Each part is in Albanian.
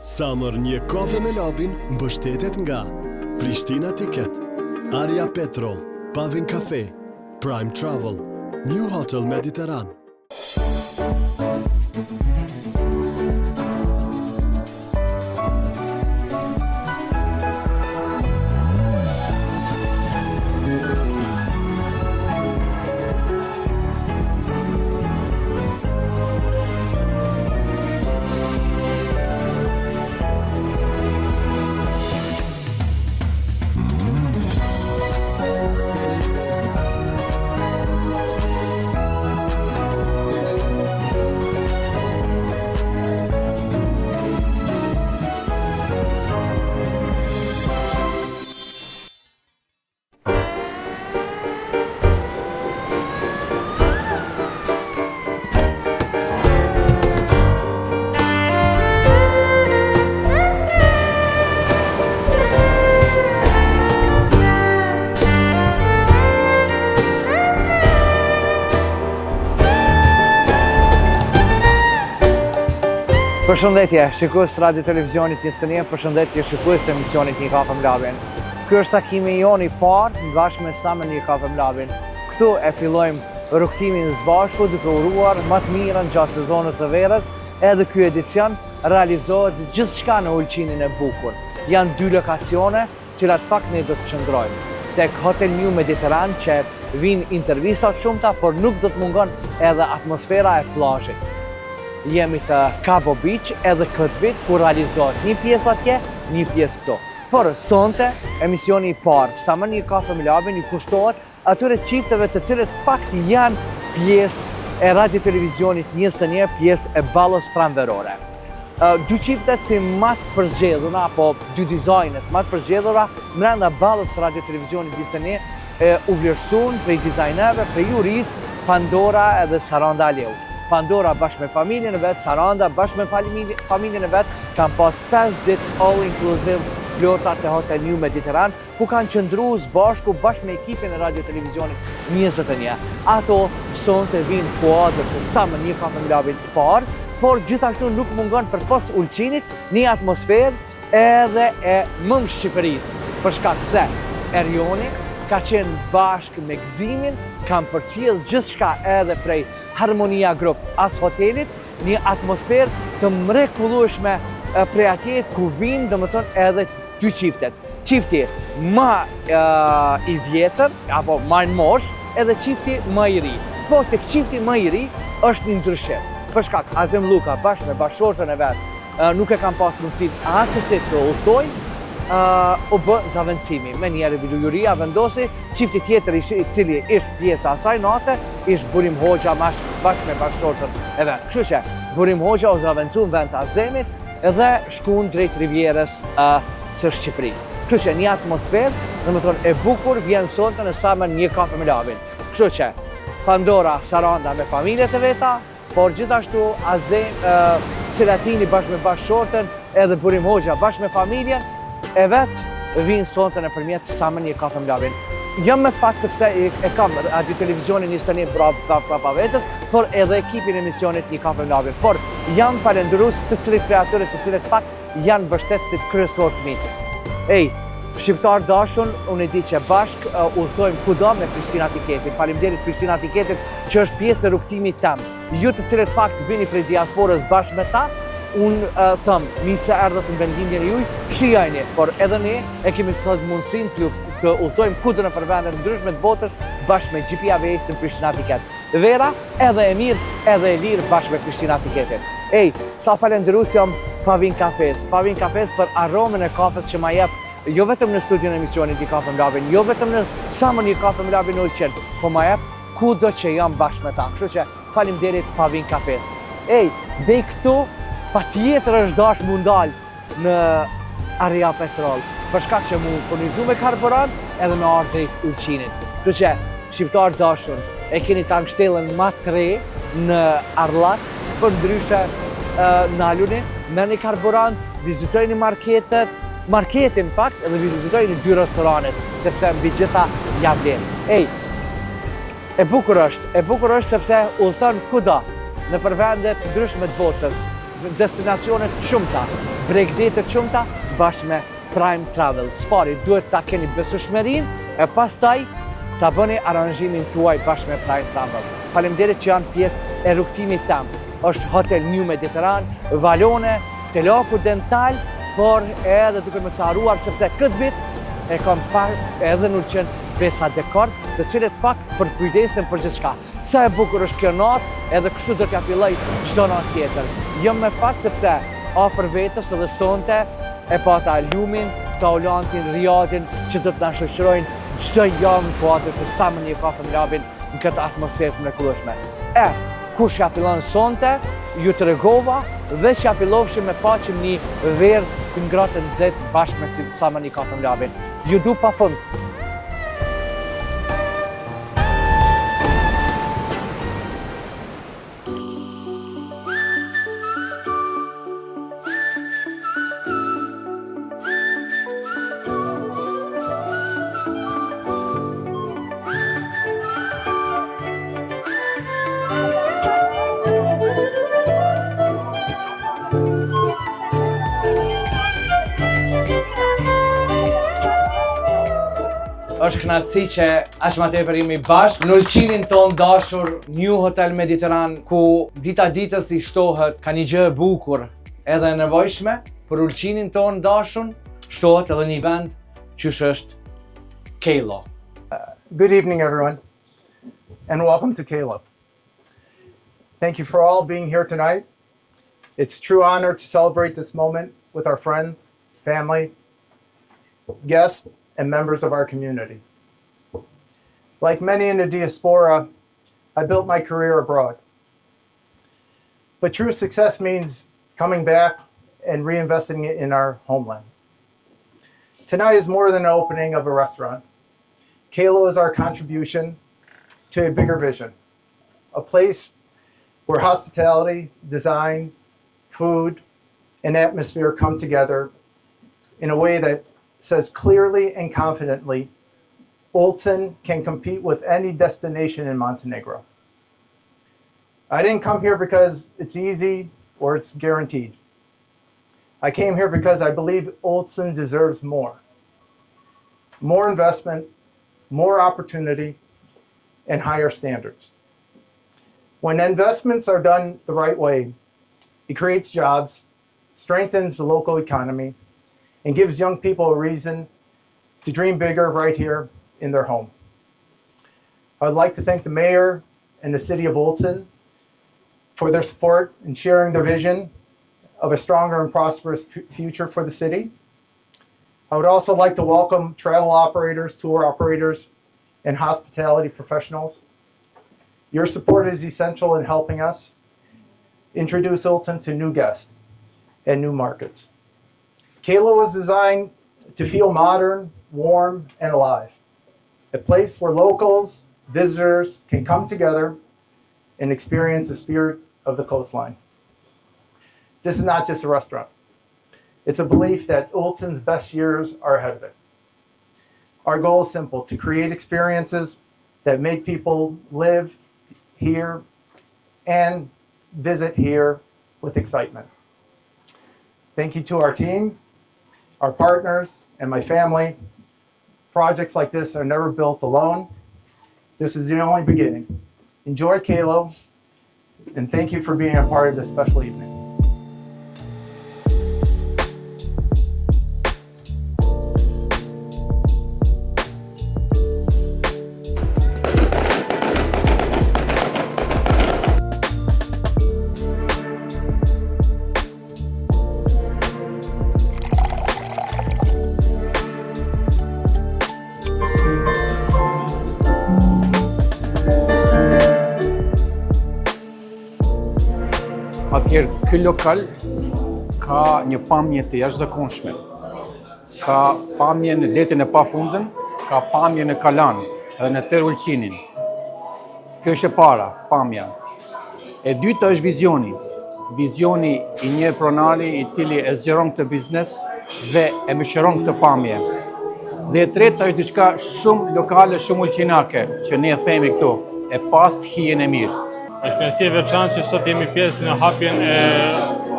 Summer një kafe me labin mbështetet nga Prishtina Ticket, Aria Petrol, Pavin Cafe, Prime Travel, New Hotel Mediterran. Përshëndetje, shikues radio televizionit 21, përshëndetje shikues të emisionit Një Kafe me Labin. Ky është takimi jon i parë bashkë me Summer Një Kafe me Labin. Këtu e fillojmë rrugtimin së bashku duke uruar më të mirën gjatë sezonit të verës, edhe ky edicion realizohet gjithçka në Ulqinin e bukur. Janë dy lokacione, cilat pak ne do të qëndrojmë. Tek Hotel New Mediterran që vijnë intervista të shumta, por nuk do të mungon edhe atmosfera e plazhit. Jemi të Cabo Beach edhe këtë vit ku realizohet një pjesë atje, një pjesë këto. Por sonte, emisioni i parë, Summer Një Kafe me Labin, i kushtohet atyre çifteve të cilët fakt janë pjesë e radio televizionit 21, pjesë e ballës pranverore. Dy çiftet si më të përzgjedhura, apo dy dizajnet më të përzgjedhura brenda ballës radio televizionit 21 u vlerësuan prej dizajnerëve, prej juris, Pandora edhe Saranda Aleu. Pandora bashkë me familjen e vet, Saranda bashkë me familjen e vet, kanë pas 5 ditë all inclusive plota te Hotel New Mediterran, ku kanë qëndruar bashkë me ekipin e radio televizionit 21. Ato sonte vinë kuadër të Summer Një Kafe me Labin të parë, por gjithashtu nuk mungon përpas Ulqinit një atmosferë edhe e mëm Shqipërisë, për shkak se Erioni ka qenë bashkë me Gëzimin, kanë përcjell gjithçka edhe prej Harmonia Group as hotelit, një atmosferë të mrekullueshme prej atje ku vinë domethënë edhe dy çiftet. Çifti më i vjetër apo më i mosh, edhe çifti më i ri. Po tek çifti më i ri është një ndryshim. Për shkak Azem Luka bashkë me bashortën e vet nuk e kanë pas mundësinë asnjëse të udhtojnë, u bë zavendësimi. Me një revijuria vendosi çifti tjetër i cili ishte pjesa asaj nate, ishte Burim Hoxha bashkë me bashkëshortën e vet. Kështu që Burim Hoxha u zavendësu në vend të Azemit dhe shkuan drejt Rivierës së Shqipërisë. Kështu që një atmosferë, domethënë e bukur vjen sonte në Summer Një Kafe me Labin. Kështu që Pandora, Saranda me familjet e veta, por gjithashtu Azem, Selatini bashkë me bashkëshortën edhe Burim Hoxha bashkë me familjen e vetë vinë sonte nëpërmjet Summer Një Kafe me Labin. Jam me fat sepse e kam radio televizionin 21 brapa vetës, por edhe ekipin e emisionit Një Kafe me Labin. Por jam falendërues secilit prej atyre të cilët fakt janë mbështetësit kryesor të mitit. Ej, shqiptar dashun, unë e di që bashk udhtojmë kudo me Prishtina Tiketin. Faleminderit Prishtina Tiketit që është pjesë e rrugtimit tim. Ju të cilët fakt vini prej diasporës bashkë me ta, unë thëmë, se erdhët në vendimjen e juj, shijajni, por edhe ne e kemi të mundësin të udhtojmë kudo në përvendet ndryshme të botës bashkë me GPS në Prishtina Tiket. Vera, edhe e mirë, edhe e lirë bashkë me Prishtina Tiketin. Ej, sa falenderues jam Pavin Cafes për aromën e kafes që ma jep, jo vetëm në studion e emisionit Një Kafe me Labin, jo vetëm në Summer Një Kafe me Labin Ulqin, po ma jep kudo që jam bashkë me ta. Kështu që faleminderit Pavin Cafes. Ej, dej këtu patjetër është dash mundal në Aria Petrol, për shkak që mu furnizu me karburant edhe me ardhur drejt Ulqinit. Kështu që shqiptar dashur, e keni tankshtelën më të re në Arllat, për ndryshe në Aluni, merrni karburant, vizitojni marketin fakt, edhe vizitojni dy restoranet, sepse mbi gjitha ja vlen. Ej, e bukur është sepse udhton kudo në përvende të ndryshme të botës, destinacione të shumta, bregdete të shumta bashkë me Prime Travel. Spari duhet ta keni besueshmërinë e pastaj ta bëni aranximin tuaj bashkë me Prime Travel. Faleminderit që janë pjesë e rrugtimit tam. Është Hotel New Mediterran, Valone, Telaku Dental, por edhe duke më saruar sepse këtë vit e kam parë edhe në qenë Besa Dekor, të cilët pak për kujdesen për gjithçka. Sa e bukur është kjo natë, edhe kështu do t'ja filloj çdo natë tjetër. Jo me fat sepse afër vetës edhe sonte e pata Lumin, Taulantin, Riyadin që do të na shoqërojnë çdo javë po atë të sa më një kafe mlabin në këtë atmosferë të mrekullueshme. Kush ja fillon sonte, ju tregova dhe që ja fillofshim me paqim një verë të ngratë nxehtë bashkë me sa më një kafe mlabin. Ju du pafund. Është kënaqësi që aq më tepër jemi bashkë në ulqinin ton dashur New Hotel Mediterran, ku dita ditës i shtohet ka një gjë e bukur edhe e nevojshme për ulqinin ton dashur, shtohet edhe një vend qysh është Kalo. Good evening, everyone, and welcome to Kalo. Thank you for all being here tonight. It's a true honor to celebrate this moment with our friends, family, guests, and members of our community. Like many in the diaspora, I built my career abroad. But true success means coming back and reinvesting it in our homeland. Tonight is more than an opening of a restaurant. Kalo is our contribution to a bigger vision, a place where hospitality, design, food, and atmosphere come together in a way that says clearly and confidently, Olsen can compete with any destination in Montenegro. I didn't come here because it's easy or it's guaranteed. I came here because I believe Olsen deserves more. More investment, more opportunity, and higher standards. When investments are done the right way, it creates jobs, strengthens the local economy, and gives young people a reason to dream bigger right here in their home. I'd like to thank the mayor and the city of Olsen for their support in sharing their vision of a stronger and prosperous future for the city. I would also like to welcome travel operators, tour operators, and hospitality professionals. Your support is essential in helping us introduce Olsen to new guests and new markets. Kalo was designed to feel modern, warm, and alive. A place where locals, visitors can come together and experience the spirit of the coastline. This is not just a restaurant. It's a belief that Olsen's best years are ahead of it. Our goal is simple: to create experiences that make people live here and visit here with excitement. Thank you to our team, our partners, and my family. Projects like this are never built alone. This is the only beginning. Enjoy Kalo, and thank you for being a part of this special evening. Atëherë, ky lokal ka një pamje të jashtëzakonshme. Ka pamje në detin e pafundën, ka pamje në Kalan dhe në tërë ulqinin. Kjo është e para, pamja. E dyta është vizioni. Vizioni i një pronari i cili e zgjeron këtë biznes dhe e mëshiron këtë pamje. Dhe e treta është diçka shumë lokale, shumë ulqinake, që ne e themi këtu, e past hijen e mirë. Është kënaqësi e veçantë që sot jemi pjesë në hapjen e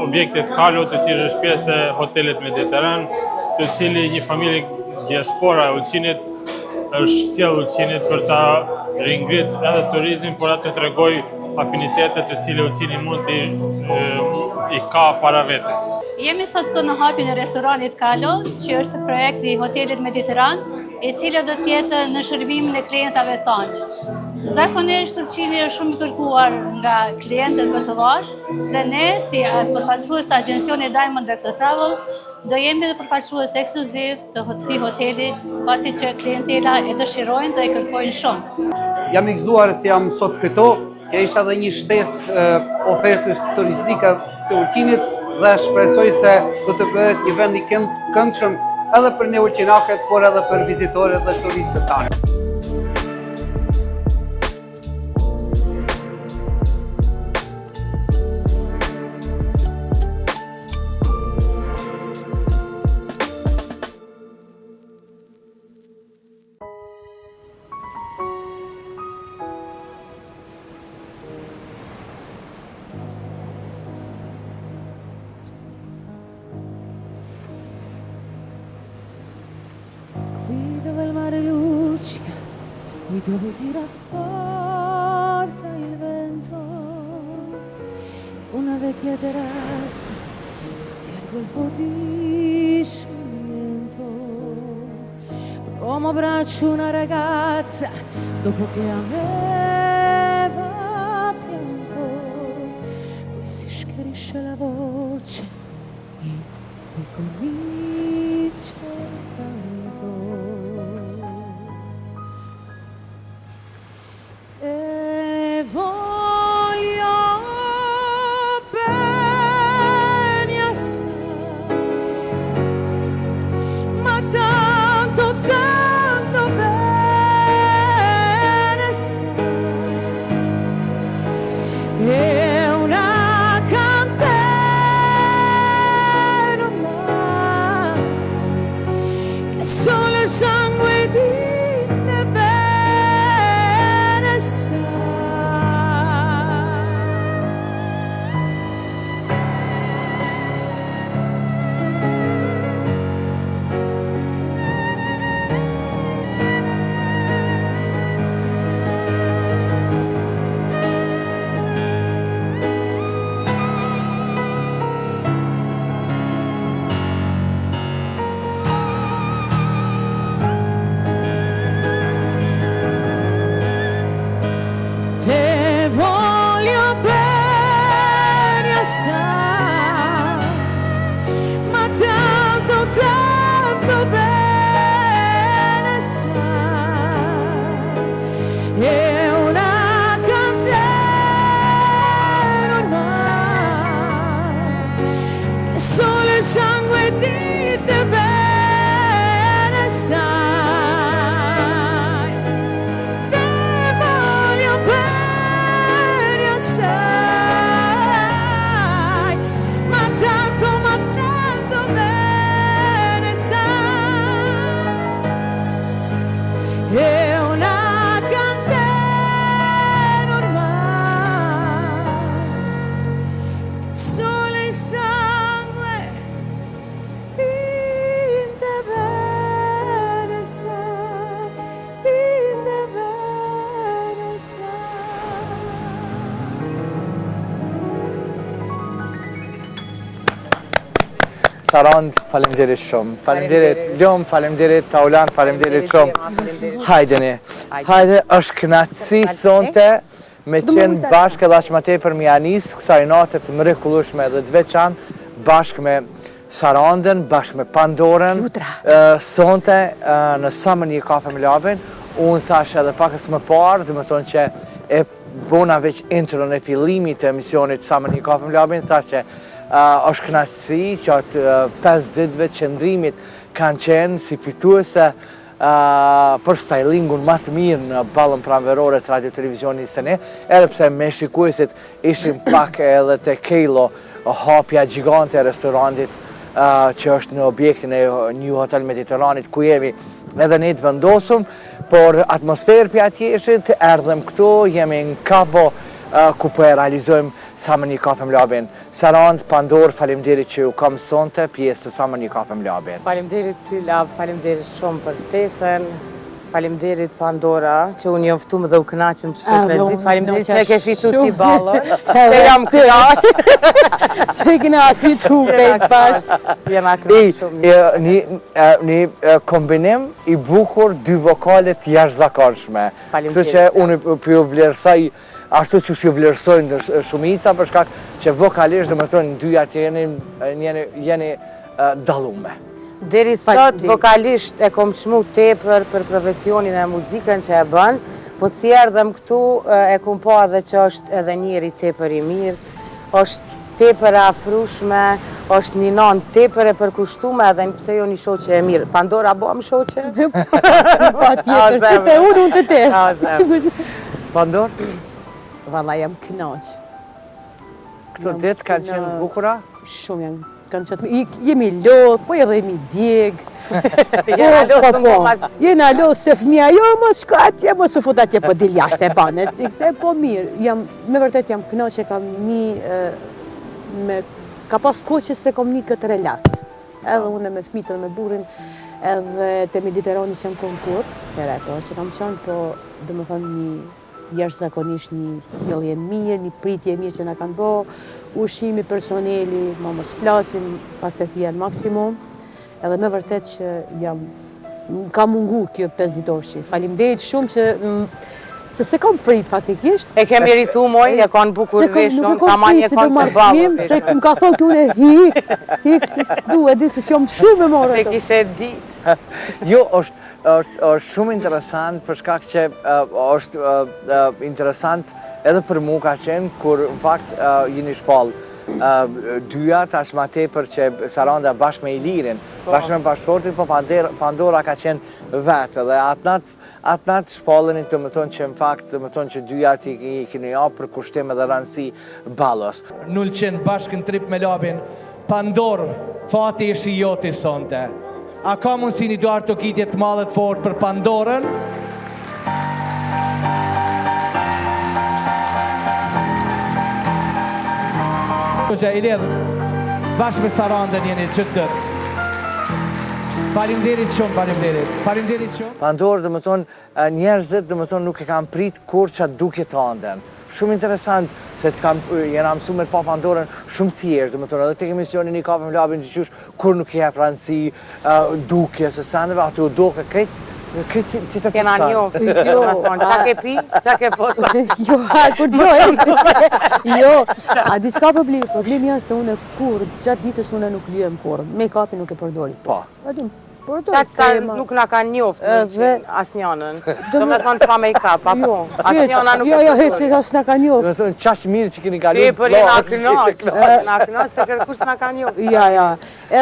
objektit Kalo, të cilë është pjesë e hotelit Mediteran, të cili një familje diaspora e Ulqinit është sjellë Ulqinit për ta ringrit edhe turizmin, por atë të tregoj afinitetet të cilë Ulqini mund të i ka para vetes. Jemi sot këtu në hapjen e restoranit Kalo, që është projekti i hotelit Mediteran, i cili do të jetë në shërbimin e klientave tanë. Zakonisht Ulqini është shumë i kërkuar nga klientët kosovar dhe ne, si përfaqësues të agjencionit Diamond Travel, do jemi dhe përfaqësues ekskluziv të këtij hoteli, pasi që klientela e dëshirojnë dhe e kërkojnë shumë. Jam i gëzuar se jam sot këtu, që ishte edhe një shtesë ofertës turistike të Ulqinit dhe shpresoj se do të bëhet një vend i këndshëm edhe për ne ulqinakët, por edhe për vizitorët dhe turistët tanë. Dove il mare luccica, qui dove tira forte il vento, una vecchia terrazza davanti al golfo di Sorrento, un uomo abbraccia una ragazza dopo che aveva pianto, poi si schiarisce la voce e ricomincia il canto. Te voglio bene assai, ma tanto, tanto bene sai. È una candela ormai, che solo il sangue di te bene sai. Te voglio bene assai, ma tanto, tanto bene sai. È una candela ormai, che solo il sangue di te bene sai. Ma tanto bene sai. È una candela ormai, che solo il sangue in te bene sai, in te bene sai. Sarand, faleminderit shumë. Faleminderit Lum, faleminderit Taulan, faleminderit shumë. Hajdeni. Hajde, është kënaqësi sonte me qenë bashkë edhe aq më tepër me Janis kësaj nate të mrekullueshme dhe të veçantë bashkë me Sarandën, bashkë me Pandorën. Sonte në Samani Kafe Mlabin, unë thash edhe pakës më parë, dhe më thonë që e bona veç intron e fillimit të emisionit Samani Kafe Mlabin, thash që është kënaqësi që atë 5 ditëve të qëndrimit kanë qenë si fituese për stylingun më të mirë në ballën pranverore të radio televizionit së ne, edhe pse me shikuesit ishim pak edhe te Kejlo, hapja gjigante e restorantit që është në objektin e New Hotel Mediteranit ku jemi edhe ne të vendosëm, por atmosferë për atjeshit, erdhëm këtu, jemi në Kabo ku po e realizojmë Samani Kafe Mlabin. Sarand, Pandor, faleminderit që u kam sonte pjesë të Sama një kafe mlabin. Faleminderit ty Lab, faleminderit shumë për ftesën. Faleminderit Pandora që unë joftum dhe u kënaqëm që të prezit. Faleminderit që e ke fitu ti ballon. Se jam kënaq. Që e kena fitu pejt bash. Jam kënaq shumë. Një kombinim i bukur, dy vokalet jashtëzakonshme. Kështu që unë ju vlerësoj ashtu që ju vlerësojnë shumica për shkak që vokalisht domethënë dyja që jeni dallume. Deri sot vokalisht e kom çmu tepër për profesionin e muzikën që e bën, po si erdhem këtu e kom pa edhe që është edhe njeri tepër i mirë, është tepër e afrushme, është një nanë tepër e përkushtume edhe pse jo një shoqe e mirë. Pandora bëm shoqe? Pa tjetër, ti te unë të te. Pandor? Valla jam kënaq. Këto ditë kanë qenë bukura? Shumë janë. Jemi lodh, po edhe jemi djeg. Jena lodh se fëmija, jo mos shko atje, mos u fut atje, po dil jashtë e banet. Se po mirë, me vërtet jam kënaq që kam ka pas kohë që se kom një këtë relax. Edhe unë me fëmijët dhe me burrin, edhe te Mediterani që jam konkur, se reto, që kam qenë, po dhe më thonë një jashtëzakonisht një sjellje mirë, një pritje mirë që na kanë bë, ushqimi personeli, ma mos flasim, pas të janë maksimum, edhe me vërtet që ka mungu kjo 5 ditorshi. Faleminderit shumë që se kam prit faktikisht. E ke meritu moj, e kanë bukur veshën, ka manje e kanë për balë. Se më ka thonë këune hik, se du, e di se që jam shumë e morë. Te kishe di. Jo, është shumë interesant për shkak që është interesant edhe për mu ka qenë kur në fakt jeni shpallë dyja tash ma tepër që Saranda bashkë me Ilirin, bashkë me bashkëshortin, po Pandora ka qenë vetë dhe atë natë shpallën të më thonë që në fakt të më thonë që dyja ti keni japë për kushtim edhe rëndësi ballos. Null qenë bashkë në trip me labin, Pandor, fati e shijoti sonte. A ka mundësi një duartë të kitje të madhe të fort për Pandorën? Ilir, bashkë me Sarandën jeni qëtër. Faleminderit shumë, faleminderit shumë. Pandor, dhe më thonë, njerëzit dhe më thonë nuk e kam prit kur që duke të anden. Shumë interesant se jena mësu me pa Pandorën shumë tjerë, dhe më thonë, edhe të emisionin një kafe më labin që qysh, kur nuk e franci, duke, se sandeve, atë u duke këtë, që të kena njofë, jo, qa ke pi, qa ke posa. Jo, kur jo, a di s'ka problemi, problemi janë se une kur, gjatë ditës une nuk lyem kur, make-up nuk e përdori. Po. Qatë nuk nga ka njofë as njënën, do me thonë pa make-up, apo, as njëna nuk e përdori. Jo, heci, as nga ka njofë. Do me thonë qash mirë që keni kalu. Ti për i nga kënosh, se kërkush nga ka njofë. Ja,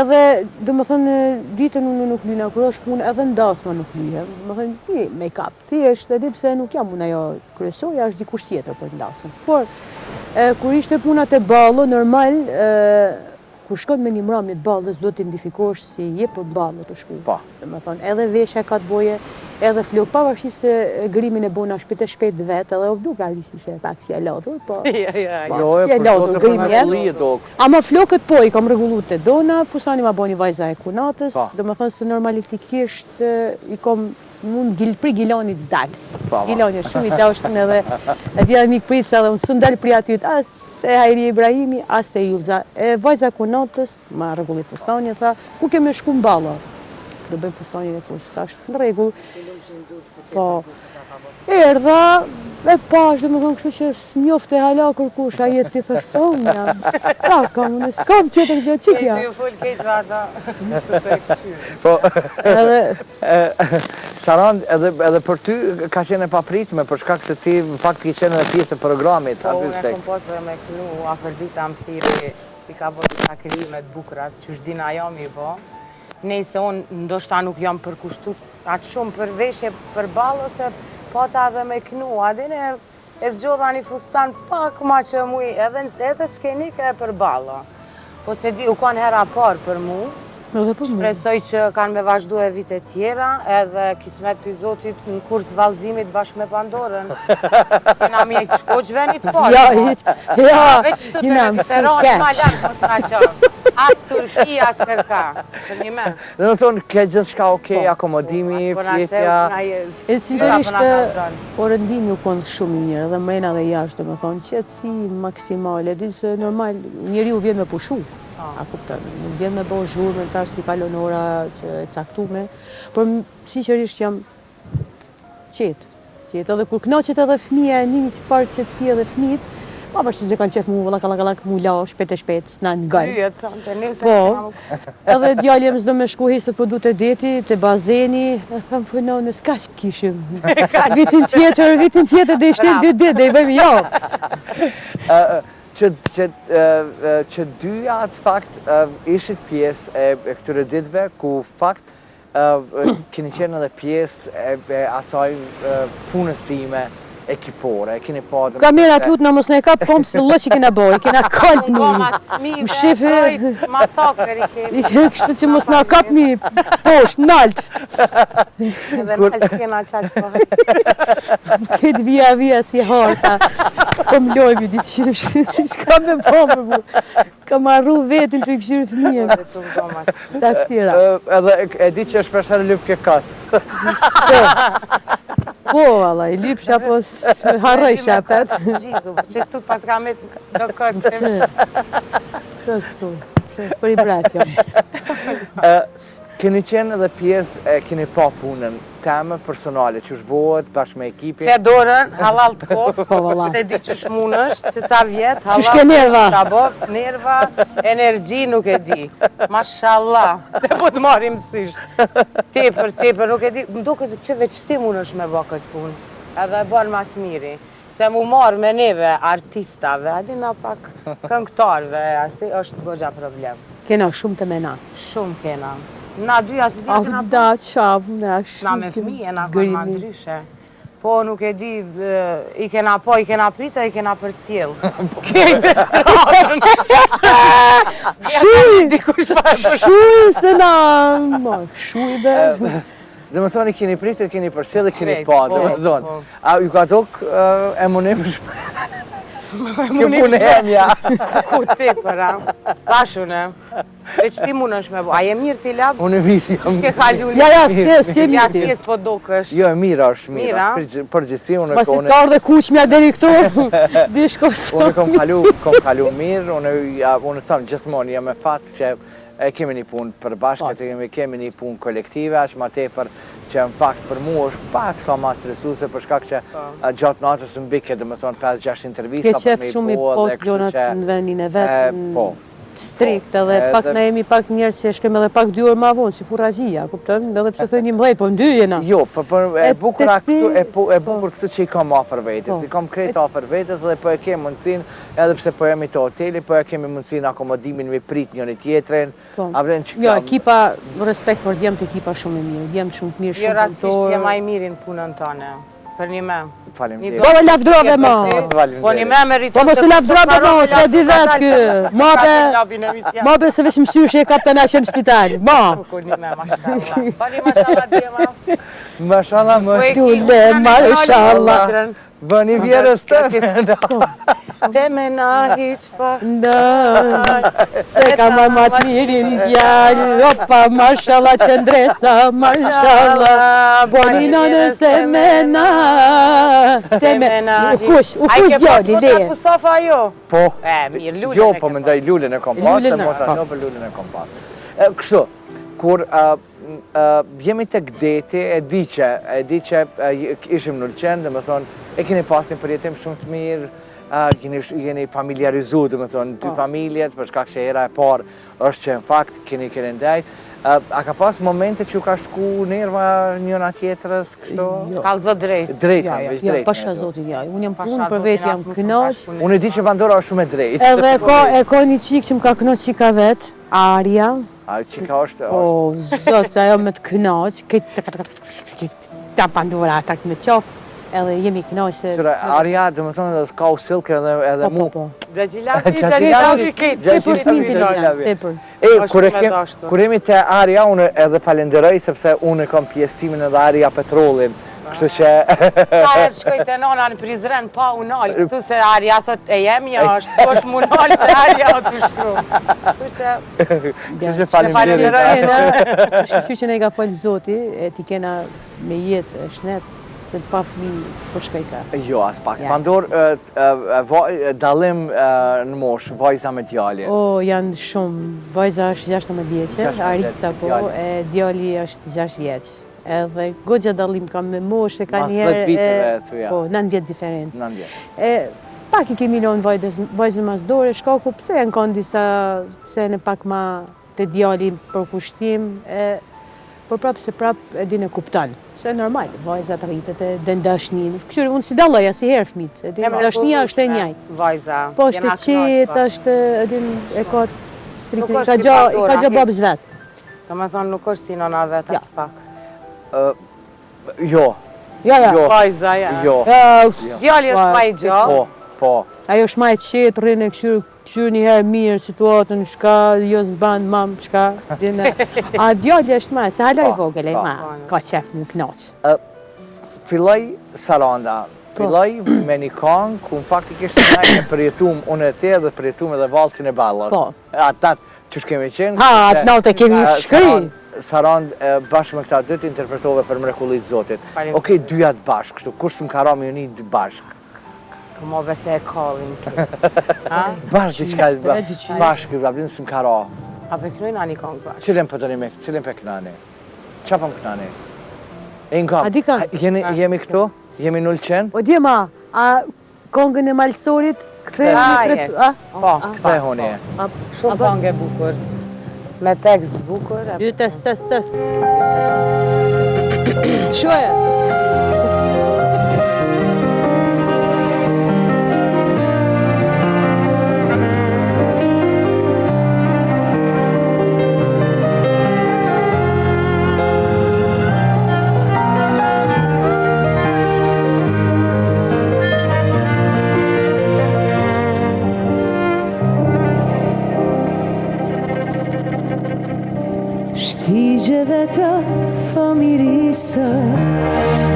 edhe, do me thonë, ditën unë nuk lyna, kur është punë, edhe ndasma nuk lyhem. Do me thonë, make-up, thjesht, edhe pse nuk jam unë ajo kryesorja, është dikush tjetër për ndasën. Por, kur ishte punat e ballo, normal, kur shkon me një mramje të ballës, do të identifikosh si je për ballë të shku. Po. Dhe thonë, edhe veshja ka të boje, edhe flok, pavarësisht se grimin e bona shpejt vetë, edhe obdu pra disi ishte pak si e lodhur, po. Jo, e për grimi e. Ama flokët po, i kam rregullu të dona, fustani ma boni vajza e kunatës, dhe me thonë se normalitikisht i kom mund pri Gilonit s'dal. Giloni është shumë i dashur edhe e djela mik pritse edhe unë s'ndal pri aty as te Hajri Ibrahimi, as te Julza. Vajza kunatës, ma rregulli fustanin, tha, ku kemi shku m'balla? Do bëjmë fustanin e kush, thash, në rregull. Po, erdha, e pash, dhe më thonë kështu që s'njoft e hala kërkush, a jetë ti thash, po, unë jam, ta kam, unë s'kam tjetër që qikja. E ty u full kejtë vata, Po, Sarand, edhe për ty ka qenë e papritme, për shkak se ti në fakt ki qenë edhe pjesë e programit. Po, unë e kom posë me kënu, afërdita më stiri, i ka bërë të sakrimet bukrat, që shdina jam i bo. Nejse unë ndoshta nuk jam përkushtu atë shumë për veshje për ballo, se pata edhe me kënu, adin e zgjodha një fustan pak ma që muj, edhe skenik e për ballo. Po se di, u kanë hera parë për mu, Shpresoj që kanë me vazhdu e vite tjera, edhe kismet për Zotit në kurs vallëzimit bashkë me Pandorën. Kena mjejt shkoqve një të parë. Veç të televizionë, ma lakë mos nga qanë. As Turki, as kërka. Për një me. Dhe në tonë, ke gjithë shka okej, akomodimi, pjetja. Sinqerisht, orëndimi u konë shumë i mirë, dhe mrena dhe jashtë, dhe me thonë, qëtësi maksimale, di se normal, njeri u vjen me pushu. A kuptën, nuk vjen me bo zhurme, tash t'i kalon ora që e caktume, por sinqerisht jam qetë, edhe kur knaqet edhe fëmija e një çfarë qetësi edhe fëmijët, pa përshë që kanë qef mu lak, mu la, shpet e shpet, s'na në gajnë. Po, edhe djali jem s'do me shku histët po du të deti, të bazeni, e kam përno në s'ka që kishim. Vitin tjetër dhe ishte 2 ditë dhe i bëjmë jo. Që dyja atë fakt ishit pjesë e këtyre ditëve, ku fakt keni qenë edhe pjesë e asaj punësime ekipore, keni pa... Kamera t'lut në mos në e kap kom së lë që kena boj, kena kalp një. Më shefe... Masakër i kemi. I kështu që mos në kap një poshtë, nalt. Edhe nalt kena qaqë po. Këtë via si harta. Kom lojmi diqysh. Shka me po më bu. Kam arru vetin të i këshirë fëmijën. Taksira. Edhe e di që është përshërë lypë ke kasë. Po, Allah, i lypsha, po harrojsha, pet. Gjizu, që tu pas ka me do kërë. Qështu, për i bret jam. Keni qenë edhe pjesë e keni pa punën, teme personale, që shbohet bashkë me ekipin. Që dorën, halal të kofë, Po, valla. se di që shmunësh, që sa vjetë, Që shke nerva. Të boft, nerva, energji nuk e di. Mashallah, se po të marim mësisht. Tepër, nuk e di. Më do këtë që veç ti munësh me bë këtë punë, edhe e banë mas miri. Se mu marë me neve artistave, adina pak këngëtarve, asi është gogja problem. Kena shumë të mena. Shumë kena. Na dyja si di kena Da, qavë, na shumë. na me fëmije, na kanë ma ndryshe. Po nuk e di, i kena po, i kena prita, i kena për cilë. Kejtë e stratën. Shuj, se na... Shuj be... Dhe më thoni, keni pritë, keni për cilë, keni pa, dhe më po. thonë. A ju ka dok e munim shpër? Kjo punë e mja. Ku ti për, a? Thashune. Veç ti munësh me bo. A je mirë ti lab? Unë e mirë, jam Ke kalu një... Ja, se Ja, mirë. s'jes po dokësh. Jo, e mirë është mirë. Mira. Përgjithsi, unë Pas të ardhe kuqmja deri këtu, di shkoso. unë kom kalu mirë, unë thamë gjithmonë, jam e fatë që e kemi një punë përbashkët, kemi një punë kolektive, ashtë ma tepër që në fakt për mu është pak sa ma stresuse për shkak që gjatë natës më bike dhe më thonë 5-6 intervista Ke qef shumë i post gjonat në vendin e vetë, po. strikt, edhe pak na jemi pak njerës që shkem edhe pak 2 orë ma vonë, si furajia, kuptëm? Edhe pse thë 11, po në 2 jena. Jo, e bukur këtu, e bukur këtu që i kam afër vetës, i kam krejt afër vetës dhe po e kem mundësin, edhe pse po jemi të hoteli, po e kemi mundësin akomodimin me prit njëri tjetrin. Jo, ekipa, respekt për djemë të ekipa shumë e mirë, djemë shumë të mirë, Jo, shumë rasisht punëtor. je ma i mirin punën tëne. Për një me. Faleminderit. Po me lavdrove ma. Po një me meriton Po mos u lavdrove ma, se di vetë kë. Mabe se veç mësysh e kap të na shem spital. Ma. Po një me, mashallah. Po një mashallah djema. Mashallah më Dule, mashallah. bëni vjerës të. Te me na hiq pa. Se ka marrë ma të mirin djallë, opa, mashallah qëndresa, mashallah, boni nënës te mena, te mena, u kush djalli, le. A ke Mustafa jo? Po, Mirë, lullën jo, e po ke mendoj lullën e kom pas, dhe Lullën e- mota po. jo për lullën e kom pas. Kështu, kur jemi të gdeti, e di që ishim në Lëqen, dhe më thonë, e keni pas një përjetim shumë të mirë, jeni familiarizu, dhe më thonë, 2 familjet, për shkak që era e parë është që në fakt keni ndajt. A ka pas momente që ju ka shku nerva njëna tjetërës, kështu? Kalzo drejt. Drejtën, veç Jo, drejtën. pasha zotin, ja. Unë jam punë Pasha për zotin, vetë, jam as mos kënaq. më Unë e di që Pandora është shumë e drejtë. Edhe e ka një qikë që më ka kënaq që ka vetë, Arja. A që ka është... O, zot, ajo me të kënaq, ta Pandora, ta me qofë. edhe jemi kënaqë. Arja, dhe më thonë, s'ka u silke edhe mu. Po. Kur jemi të Arja, unë edhe falenderoj, sepse unë kam pjesëtimin edhe Arja Petrolin. Kështu që... Sa herë shkoj të nona në Prizren, pa unal, këtu se Arja thot e jemi është, po është munal se Arja o të shkru. Kështu që falenderoj. Kështu që ne ka folë Zoti, e ti kena me jetë shnet, se pa fmi s'po shkoj ka. Jo, as pak. Pandor, dalim në mosh, vajza me djali. O, janë shumë. Vajza është 16 vjeqe, Arisa po, e djali është 6 vjeqë. Edhe goxha dalim kam me mosh, e ka njerë... Mas 10 viteve, thuja. Po, 9 vjetë diferencë. 9 vjetë. Pak i kemi lonë vajzën mas dore, shkaku pse e në kanë disa se në pak ma të djali për kushtim, por prapë se prapë e din e kuptan. Se normal, vajzat rritet e dhe ndashnin. Këshurë, unë si dalloja, si herë fmit. Dashnia është e njajtë. Vajza. Po, është e qetë, është e ka strikni, i ka gja babës vetë. Ka me thonë, nuk është si nona vetë as pak. Jo. Vajza, ja. Djali është ma i gjallë. Po. Ajo është ma e qetë, rrinë e këshurë një herë mirë situatën, shka, jo zbanë, mamë, shka. A djali është ma, se hala i vogël e ma, ka qef më knaqë. Filloj Saranda, filloj me një kongë, ku në faktikisht në përjetum unë e te dhe përjetum edhe valcin e ballas. Po. Atë që kemi qenë. Atë natë e kemi shkri. Sarand bashkë me këta dytë interpretove për mrekullit Zotit. Okej, dyjat bashkë, kështu, kur s'm ka ra me një bashkë? Këmo bese e kallin ki. Bashkë, diqka, bashkë, blinë s'm ka ra. A për kënojnë ani kongë bashkë? Cilin për të një me, cilin për kënani? Qa për më kënani? E në kam, jemi këtu? Jemi 0-100? O djema, a kongën e malsorit këthe Po, këthe honi e. Shumë kongë e bukur. Me tekst bukur. Ju test. Shoje. Shtigjeve të famirisë,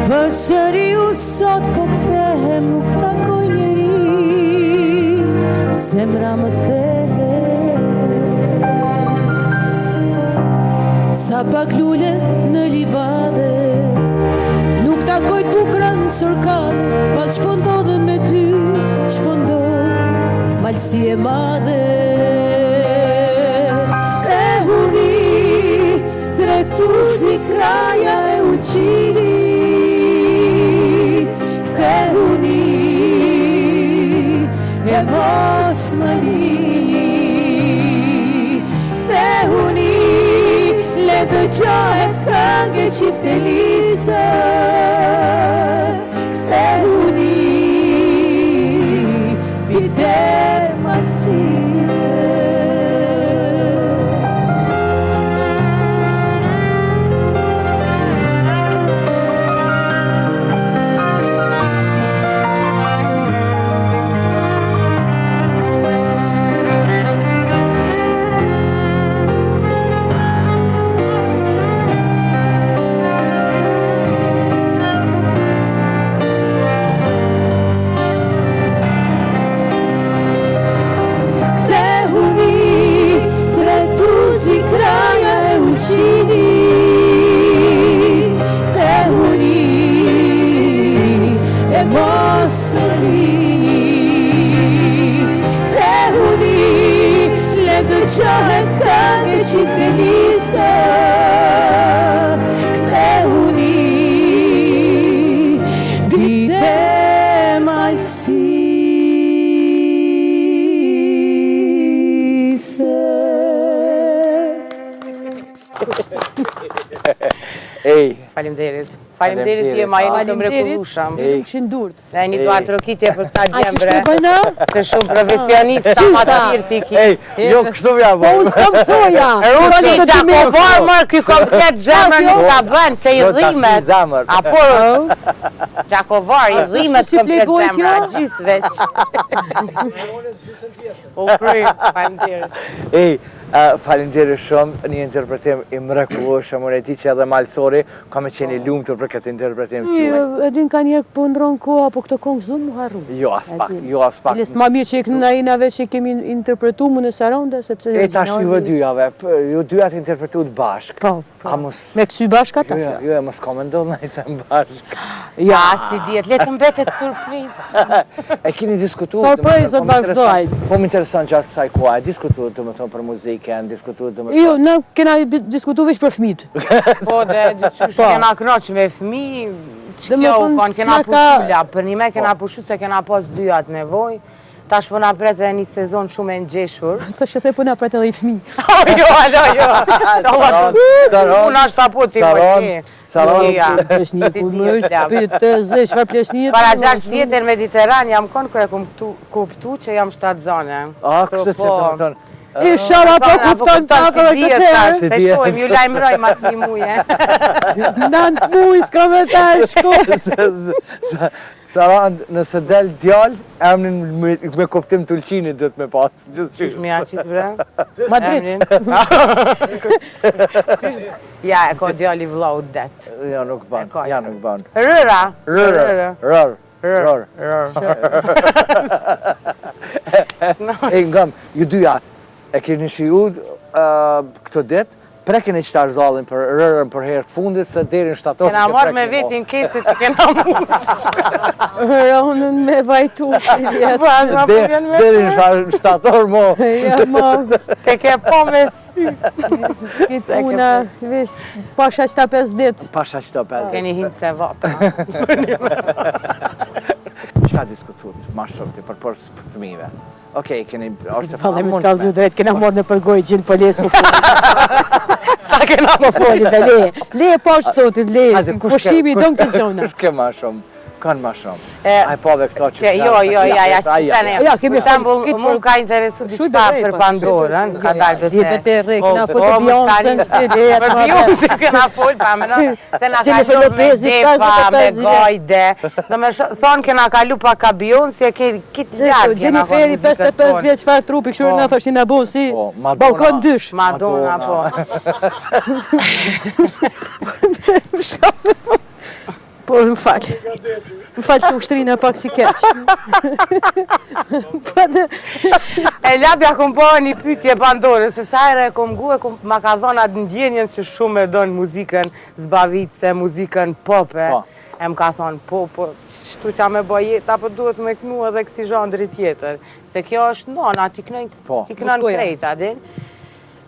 për sëri u sot po këthehem, nuk takoj njeri, zemra më the. Sa pak lule në livade, nuk takoj bukra në sërkane, val shpondo dhe me ty, shpondo, malsi e madhe. Tu si kraja e uqini, kthehuni e mos më lini, kthehuni le dëgjohet këngë qiftelise, kthehuni bite malsise. Qahet këngë qiftelise, kthehuni bite malsise. Ej. Faleminderit. Faleminderit ti ma jeni të mrekullueshëm. Ishin durt. Ne jeni duart rokitje për këta A që gjembre. shtu bëjna? Se shumë profesionistë ma të mirë ti ki. Jo, kështu mja Po unë s'kam thoja. Ruti Gjakovar mërë ky komplet zemrën nuk ta bën, se i dhimet. Apo, Gjakovar, i dhimet komplet zemra, gjys veç. O kry, faleminderit. Faleminderit shumë, një interpretim i mrekullueshëm, unë e di që edhe malsori ka me qenë i lumtur për këtë interpretim tuaj. Edin ka njerë po ndronë koha, po këto kongë zunë mu harru. Jo, as pak. Ma mirë që i kënë najinave që i kemi interpretu më në Saronde, sepse... E tash juve dyjave, ju dyjat interpretu të bashk. Po. Me kësy bashk ata? Jo, mos ka me ndodhë nëjse në bashk. Ja, si djetë, letë mbetet surpriz. E keni diskutu... Surpriz, do të vazhdojnë. Po më intereson që atë kësaj koha, e diskutu të më thonë për muzikën, diskutu të më thonë... Jo, në kena diskutu veç për fmit. Po, dhe qysh kena knoq me fmi, që kjo u konë kena pushula, për një me kena pushu se kena pas dyat nevoj. Tash po na pret edhe një sezon shumë e ngjeshur. Tash e the po na pret edhe i fëmijë. Jo. Unë ashtu apo ti po. Saron, pleshni ku më pyet zë çfarë pleshni? Para 6 vjetër në Mediteran jam kon kur e kam kuptu që jam shtatzone. Kështu si të thonë. E shara po kupton ta për këtë. Se shkojmë, ju lajmëroj mas një muje. 9 muj s'ka me ta shko. Saran, nëse del djallë, emnin me kuptim të Ulqinit dhëtë me pasë. Qysh mi aqit bre? Madrid. Ja, e ka djalli vlau det. Ja, nuk ban. Rëra. E ngam, ju dyjat, e keni shiju këto ditë, preken e qëtar zalin për rërën për herë të fundit, se derin shtator... Kena marrë me vetin kesit që kena mush. Rënën me vajtu, si vjetë. Derin shtator, mo. Ja, mo. Ke po me sy. Kitë puna, vish, pasha qëta 5 dit. Pasha qëta 5 dit. Keni hinë se vapa. Qa diskutut, ma shumë të për spëthmive? Okej, keni... Falem të kalë du drejt, kena morë në përgoj gjinë për lesë më foli. Sa kena më foli dhe le. Le e pashtë thotin, le. Pushimi i dëmë të gjona. Kush ke ma shumë? Kanë ma shumë. Aj pove këto që... Jo, ja, kemi shembull, mu ka interesu diçka për Pandorën, ka dalë përse... Je për te re, kena folë për Beyoncé, për Beyoncé kena folë, pa më në, se na kalu me defa, me gajde, dhe me thonë kena kalu pa ka Beyoncé, kitë gjatë kena folë Jennifer 55 vjetë qfarë trupi, këshurë në thështin e bu, si balkon dysh. Madonna, po. Po, më falë. Më falë që ushtrinë e pak si keqë. E labja kom po një pytje Pandore, se sajre e kom gu, ma ka thonë atë ndjenjen që shumë e donë muzikën zbavitse, muzikën pope. E më ka thonë, po, shtu qa me bëj jetë, apo duhet me kënu edhe kësi zhandri tjetër. Se kjo është nona, ti kënën krejta, din.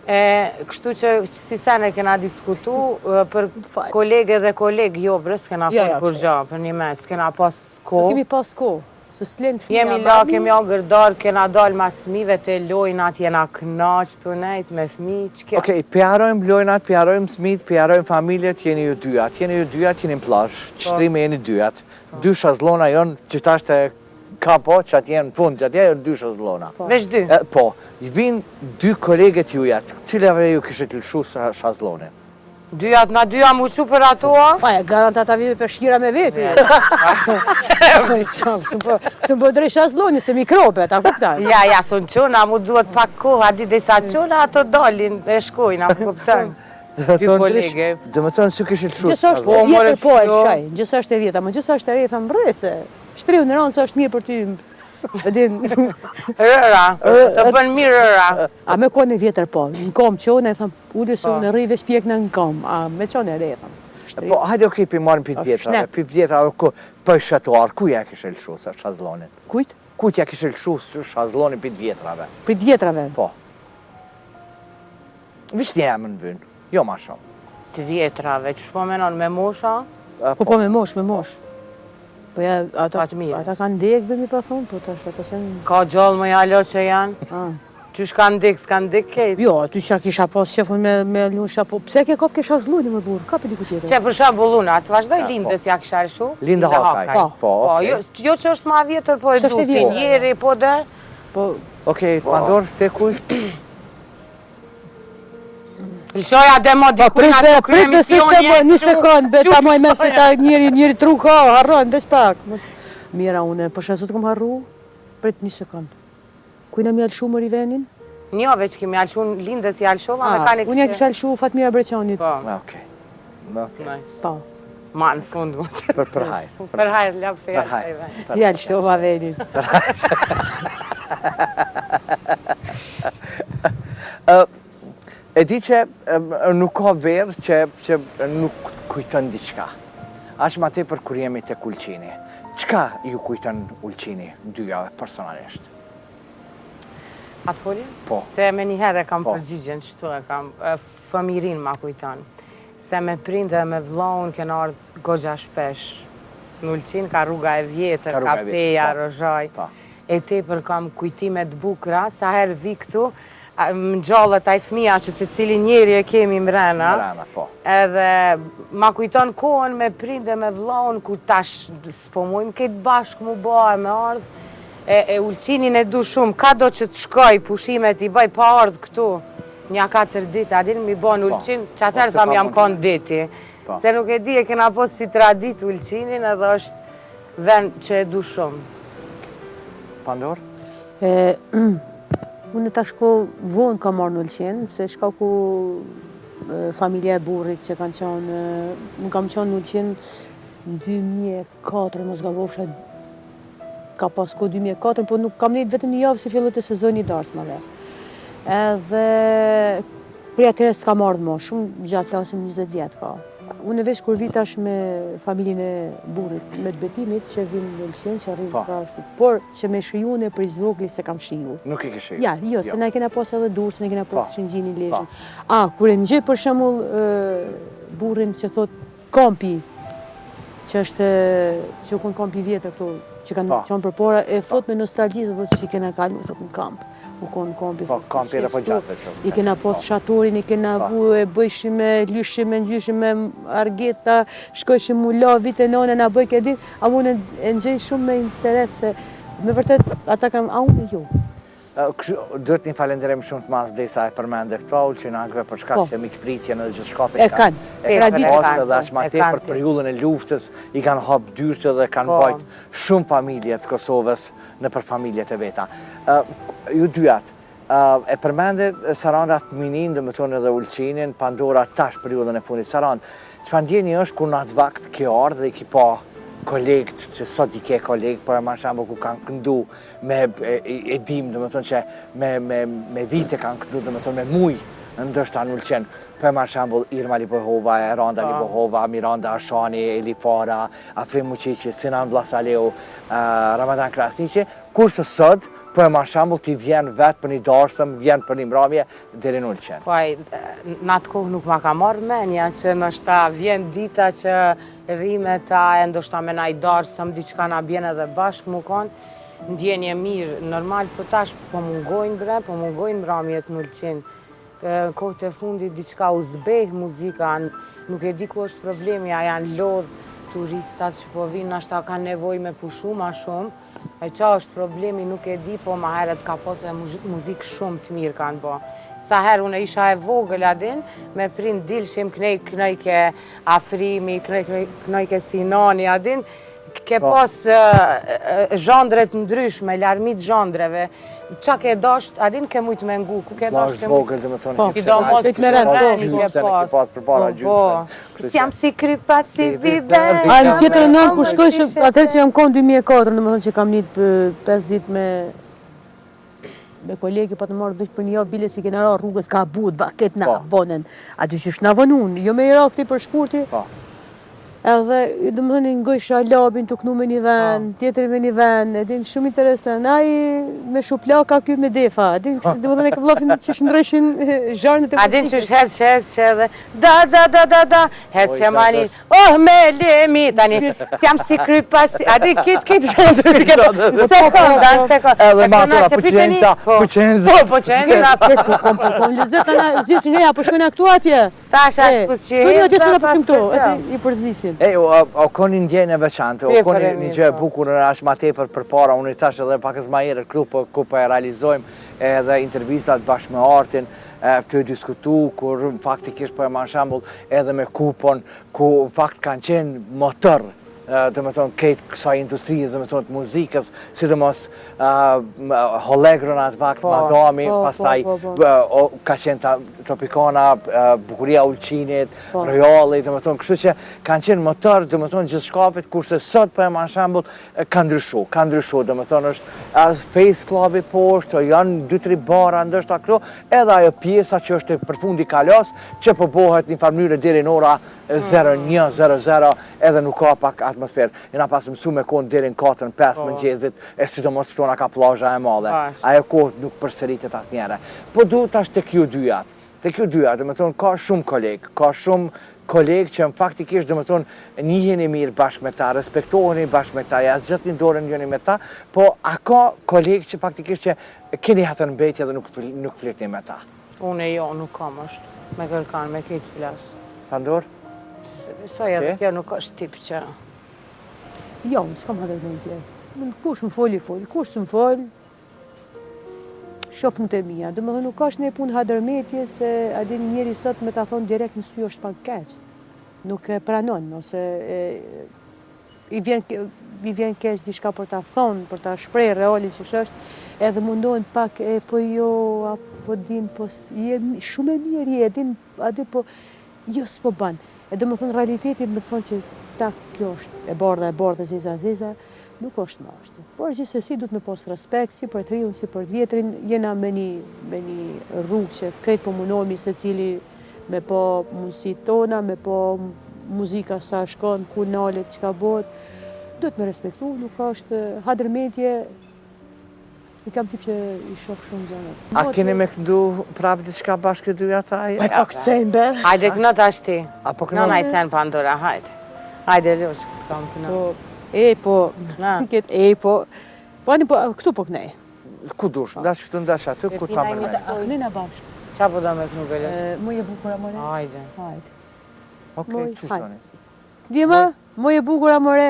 Kështu që si sene kena diskutu për kolege dhe kolegë jobrës, kena folë kur gja, për një mes, kena pas ko. Kemi pas ko, se s'len fëmija. Jemi la, kemi agërdar, kena dal mas fëmive të lojnat, jena knaq të nejt me fëmi, qëke? Okej, pjarojmë lojnat, pjarojmë smit, pjarojmë familjet, jeni ju dyjat, jeni në plash, qëtrime jeni dyjat. 2 shazlona jonë që tashte ka po që atje në fund, që atje e 2 shazlona. Vesh 2? Po, i vinë 2 koleget jujat, cilave ju kështë të lëshu shazlonin? Dyjat, na dyja mu që për atoa? Faja, garant ata vive për shkira me veti. Së më drejt shazloni, se mikrobe, ta kuptan. Ja, së në qona, mu duhet pak kohë, adi dhe sa qona, ato dolin e shkojnë, a kuptan. 2 kolege. Dhe më tonë që kështë lëshu gjësa është e vjetër po e shaj, gjësa është e vjetër, ma gjësa është e rejtë, më brese. Shtriu në rënë, së është mirë për ty. Rëra, të bën mirë rëra. A me kone vjetër po, në kom qone, e thëmë, udi su në rrive shpjek në kom, a me qone e re, thëmë. Po, hajde okej, për marëm për vjetra, për shëtuar, kuja kështë lëshu shazlonin? Kujt? Kujt ja kështë lëshu shazlonin për vjetrave? Për vjetrave? Po. Vish një jemë në vynë, jo ma shumë. Të vjetrave, që shpo menon me mosha? Po, me mosh. Po ja, ata kanë degë, bëmi pa thonë, po tash ata se... Ka gjallë më jalo që janë? Ty shka ndik, s'ka ndik kejt? Jo, ty që kisha pas shefun me lusha, po pse ke kap kisha zluni më burë, ka për diku tjetër? Që për shembull unë, atë vazhdoj lindës ja kisha elshu? Linda Hakaj. Po, jo që është ma vjetër, po e du Finjeri, po dhe? Okej, Pandor, te kuj? Lëshoja dhe mo dikuna të kërë emisionje. Një sekund, beta moj me se ta njëri tru ka, harron, veç pak. Mira, une, për shazut kom harru, prit një sekund. Kujna mi alëshu më rivenin? Njo, veç kemi alëshu lindës i alëshova me ka një unë ja kisha alëshu Fatmira Breqanit. Okej. Po. Ma në fund, më që. Për hajrë. Për hajrë, lapë se alësheva. Ja alëshova venin. E di që nuk ka verë që nuk kujtën diçka. Aq ma tepër kur jemi te Ulqini. Çka ju kujtën Ulqini, dyja personalisht? Atë folin? Po. Se me njëherë e kam përgjigjen, qëtu e kam, fëmirin ma kujtan. Se me prindë e me vllon kena ardhë gogja shpesh. Në Ulqin ka rruga e vjetër, ka peja, rëzhaj. E tepër kam kujtimet bukra, sa herë vi këtu, më gjallët aj fëmija që se cili njeri e kemi mrena. Edhe ma kujton kohën me prindë e me vllon, ku tash s'pomojmë këtë bashkë mu bëhe me ardhë. E Ulqinin e du shumë, ka do që të shkoj pushimet i bëj pa ardhë këtu një 4 ditë, adin mi bo në Ulqin, që atërë tham jam konë diti. Se nuk e di e kena pos si tradit Ulqinin edhe është vend që e du shumë. Pandor? Unë ta shko vonë ka marrë në Ulqin, se shka ku familja e burrit që kanë qenë, unë kam qenë në Ulqin në 2004, mos gabofsha, ka pas ko 2004, po nuk kam nejtë vetëm një javë se fillët e sezoni i darsmave. Edhe prej atyre s'ka marrë më, shumë gjatë flasim 20 vjetë ka. Unë e veç kur vitash me familjen e burrit, me të betimit që vinë në Ulqin, që arrinë ka ashtu. Por që me shiju në për zvogli se kam shiju. Nuk i ke shiju? Ja, jo, se ne kena pas edhe durë, se ne kena pas shëngjini lejshën. Kur e në gjë për shembull burrin që thot kampi, që është që kun kampi vjetër këtu, që kanë qenë përpara, e thot me nostalgji dhe thot që i kena kalu, thot në kamp. U konë kampi. Po, kampi edhe po gjatë. I kena pos shatorin, i kena vu e bëjshim me lyshim, me ngjyshim me argeta, shkojshim mu la vite nane na bëj këtë ditë, a unë e ngjej shumë me interes se me vërtet ata kam, a unë jo. Duhet një falenderem shumë të mas desa e përmende këto Ulqinakëve për shkak që mikpritjen edhe gjithë shkapet e kanë. Dhe ashma tepër për periudhën e luftës i kanë hap dyrtë dhe kanë bajt shumë familje të Kosovës në për familjet e veta. Ju dyat, e përmende Saranda fëminin dhe më thonë edhe Ulqinin, Pandora tash periudhën e fundit. Sarand, çfarë ndjeni është kur në atë vakt ke ardhë dhe i ki pa kolegët, që sot i ke kolegë, për e ma shambo ku kanë këndu me edim, dhe më thonë që me vite kanë këndu, dhe më thonë me muj, ndështë anë Ulqin, për e ma shambo Irma Libohova, Randa Libohova, Miranda Ashani, Eli Fara, Afrim Muqiqi, Sinan Vlasaleu, Ramadan Krasniqi, kurse sot, për e ma shambo ti vjen vetë për një darsëm, vjen për një mramje, deri në Ulqin. Poj, në atë kohë nuk ma ka marrë menja, që nështë vjen dita që rime ta e ndoshta me na i darsëm, diçka na bjene dhe bashkë mu konë, ndjenje mirë, normal, për tash po mungojnë bre, po mungojnë mramjet në Ulqin. Kohët e fundit diçka uzbeh muzika, nuk e di ku është problemi, a janë lodhë turistat që po vinë, nashta kanë nevoj me pushu ma shumë, e qa është problemi nuk e di, po ma heret ka posë muzikë shumë të mirë kanë bo. Sa herë unë isha e vogël adin, me prind dilshim knojke Afrimi, knojke Sinani adin, ke pas zhandret ndryshme, larmit zhandreve. Qa ke dasht, adin ke mujtë me ngu, ku ke dasht ke mujtë? Vogël dhe më tonë, ki do mos të rreni ke pas. Kësë jam si krypa, si viben. A në tjetër e nërë ku shkoj, atër që jam konë 2004, në më thonë që kam njët 5 ditë me kolegi pa të marrë veç për një javë bile si kena ra rrugës ka bud, vaket na bonen. A dy që shna vënun, jo me i ra këti për shkurti. Edhe, dhe më thënë, ngojsha labin të knu me një ven, tjetëri me një ven, edhin shumë interesant. Ai me shuplaka ky me defa, edhin, dhe më thënë, e këvlofin që shëndrëshin zharnët e muzikës. Adin që shëtë edhe, da, hecë që mani, me lemi, tani, jam si krypasi, adin, kitë shëndrë, sekonda. Edhe matura, pëqenza. Po qenza. Po lezet, zhjetë që ngeja, po shkojnë këtu atje. Ta shash pësqenza. Kënë atje së në përshim këtu, i përzishin. O koni ndjenjë veçantë, o koni një gjë bukur në ashtë ma tepër për para, unë i thash edhe pakës ma herë ku po e realizojmë edhe intervistat bashkë me artin, të diskutu, kur faktikisht po e marrë shembull edhe me kupon, ku fakt kanë qenë motor, dhe me thonë, këtë kësaj industrijës, dhe me thonë, të muzikës, sidomos Hollegrona atë vakt, Madami, pastaj ka qenë Tropicana, Bukuria Ulqinit, Royali, dhe me thonë, kështu që kanë qenë motor, dhe me thonë, gjithë shkapit, kurse sot për e ma në shambull, ka ndryshu, dhe me thonë, është Face Club i poshtë, janë 2-3 bara, ndështë akro, edhe ajo pjesa që është për fundi kalos, që përbohet një farmyre deri në ora 01:00 edhe nuk ka pak atmosferë. Jena pas mësu me konë deri në 4-5 mëngjezit, e sidomos këtona ka plazha e madhe. Ajo kohë nuk përsëritet asnjëherë. Po du tash tek ju dyat. Tek ju dyat, dhe me thonë, ka shumë kolegë që në faktikisht, dhe me thonë, njiheni mirë bashkë me ta, respektoheni bashkë me ta, zgjatni dorën njëni me ta, po a ka kolegë që faktikisht që keni hatën mbetje dhe nuk flitni me ta? Unë nuk kam është, me kërkan, me këtë flasë. Pandor? Sa edhe kjo nuk është tip që... Jo, s'kam hatër mbetje. Kush më foli, kush së më foli, shof më të mija. Dhe më dhe nuk është ne punë hadërmetje se adin njeri sot me ta thonë direkt në sy është pak keq. Nuk e pranon, ose i vjen keq diçka për ta thonë, për ta shprej realin që është, edhe mundohen pak po jo, apo din, po je shumë e mirë, je din, adi po, jo s'po banë. E dhe më thonë realiteti me thonë që ta kjo është e bardha, ziza, nuk është më ashtu. Por gjithsesi duhet me pas respekt, si për të riun, si për të vjetrin, jena me një rrugë që krejt po mundohemi se cili me po mundësit tona, me po muzika sa shkon, ku nalet, qka bot, duhet me respektu, nuk është hadërmetje, i kam tip që i shof shumë gjënë. A keni me këndu prapë diçka bashkë dyja ta? Aj po kësejnë be. Hajde këna të ashti. Këna na i sen Pandora, hajde. Hajde lësh këtë kam këna. Këtu po kënej. Ku dush, ndash këtu ndash aty, ku ta mërmej. A kënina bashkë. Qa po da me kënu bele? Moje bukura more. Hajde. Okej, që shtoni? Dima, moje bukura more.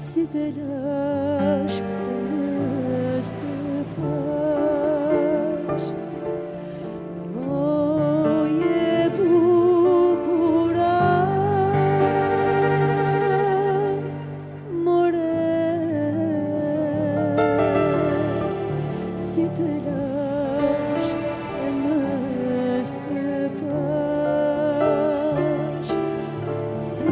Si telash në stëpash, moje bukura, more. Si telash në stëpash, si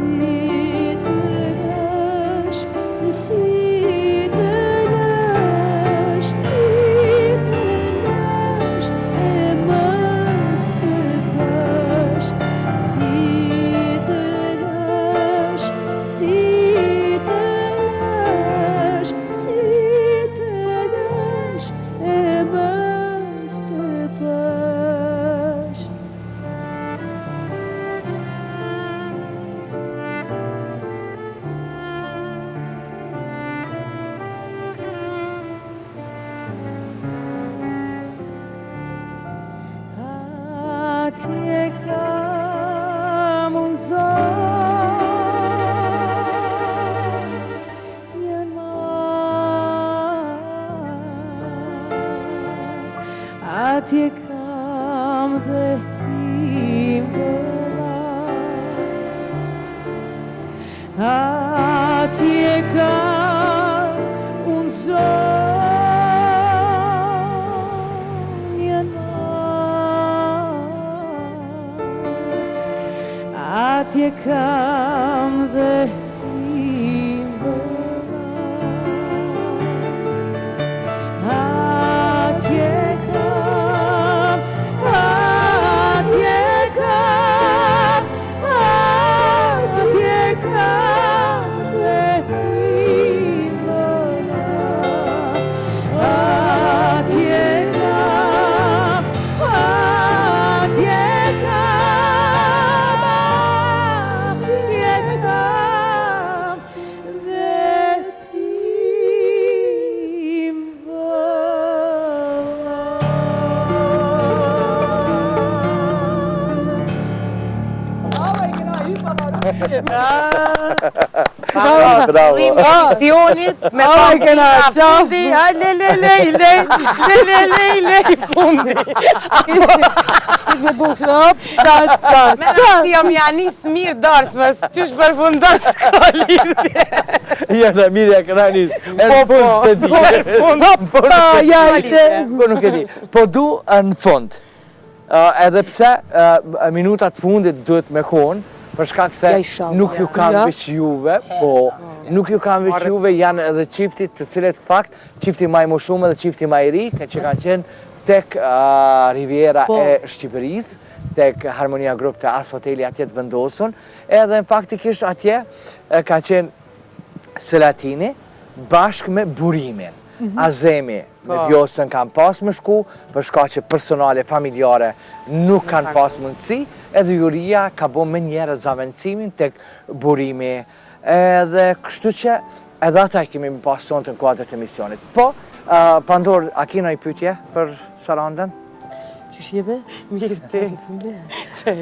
atje kam unë zonë një natë, atje kam kam dhe ti mbëlla, atje ka unë zonjën, atje kam dhe ti mbëlla, atje kam, atje kam, atje kam dhe ti mbëlla, atje kam, atje kam, atje kam dhe ti Bravo. Misionit me fundi, lej fundi. Me bukë, Me rasti jam janis mirë darsmës, qysh përfundon s'ka lidhje. Jena mirë e këna njës, e në fund se di. Po nuk e di. Po du në fund, edhe pse minutat fundit duhet me konë, për shkak se nuk ju kam veç juve, po nuk ju kam veç juve, janë edhe qiftit të cilet fakt, qifti maj më shumë edhe qifti maj ri, që kanë qenë tek Riviera e Shqipëris, tek Harmonia Group të As Hoteli atje të vendosën, edhe në faktikisht atje ka qenë Selatini bashk me Burimin. Azemi me Vjosën kanë pas më shku, për shka që personale, familjare nuk kanë pas mundësi, edhe Juria ka bo me njëre zavendësimin tek Burimi, edhe kështu që edhe ata kemi pas tonë të në kuadrët e misionit. Po, Pandor, a kina i pytje për Sarandën? Qysh jebe? Mirë të.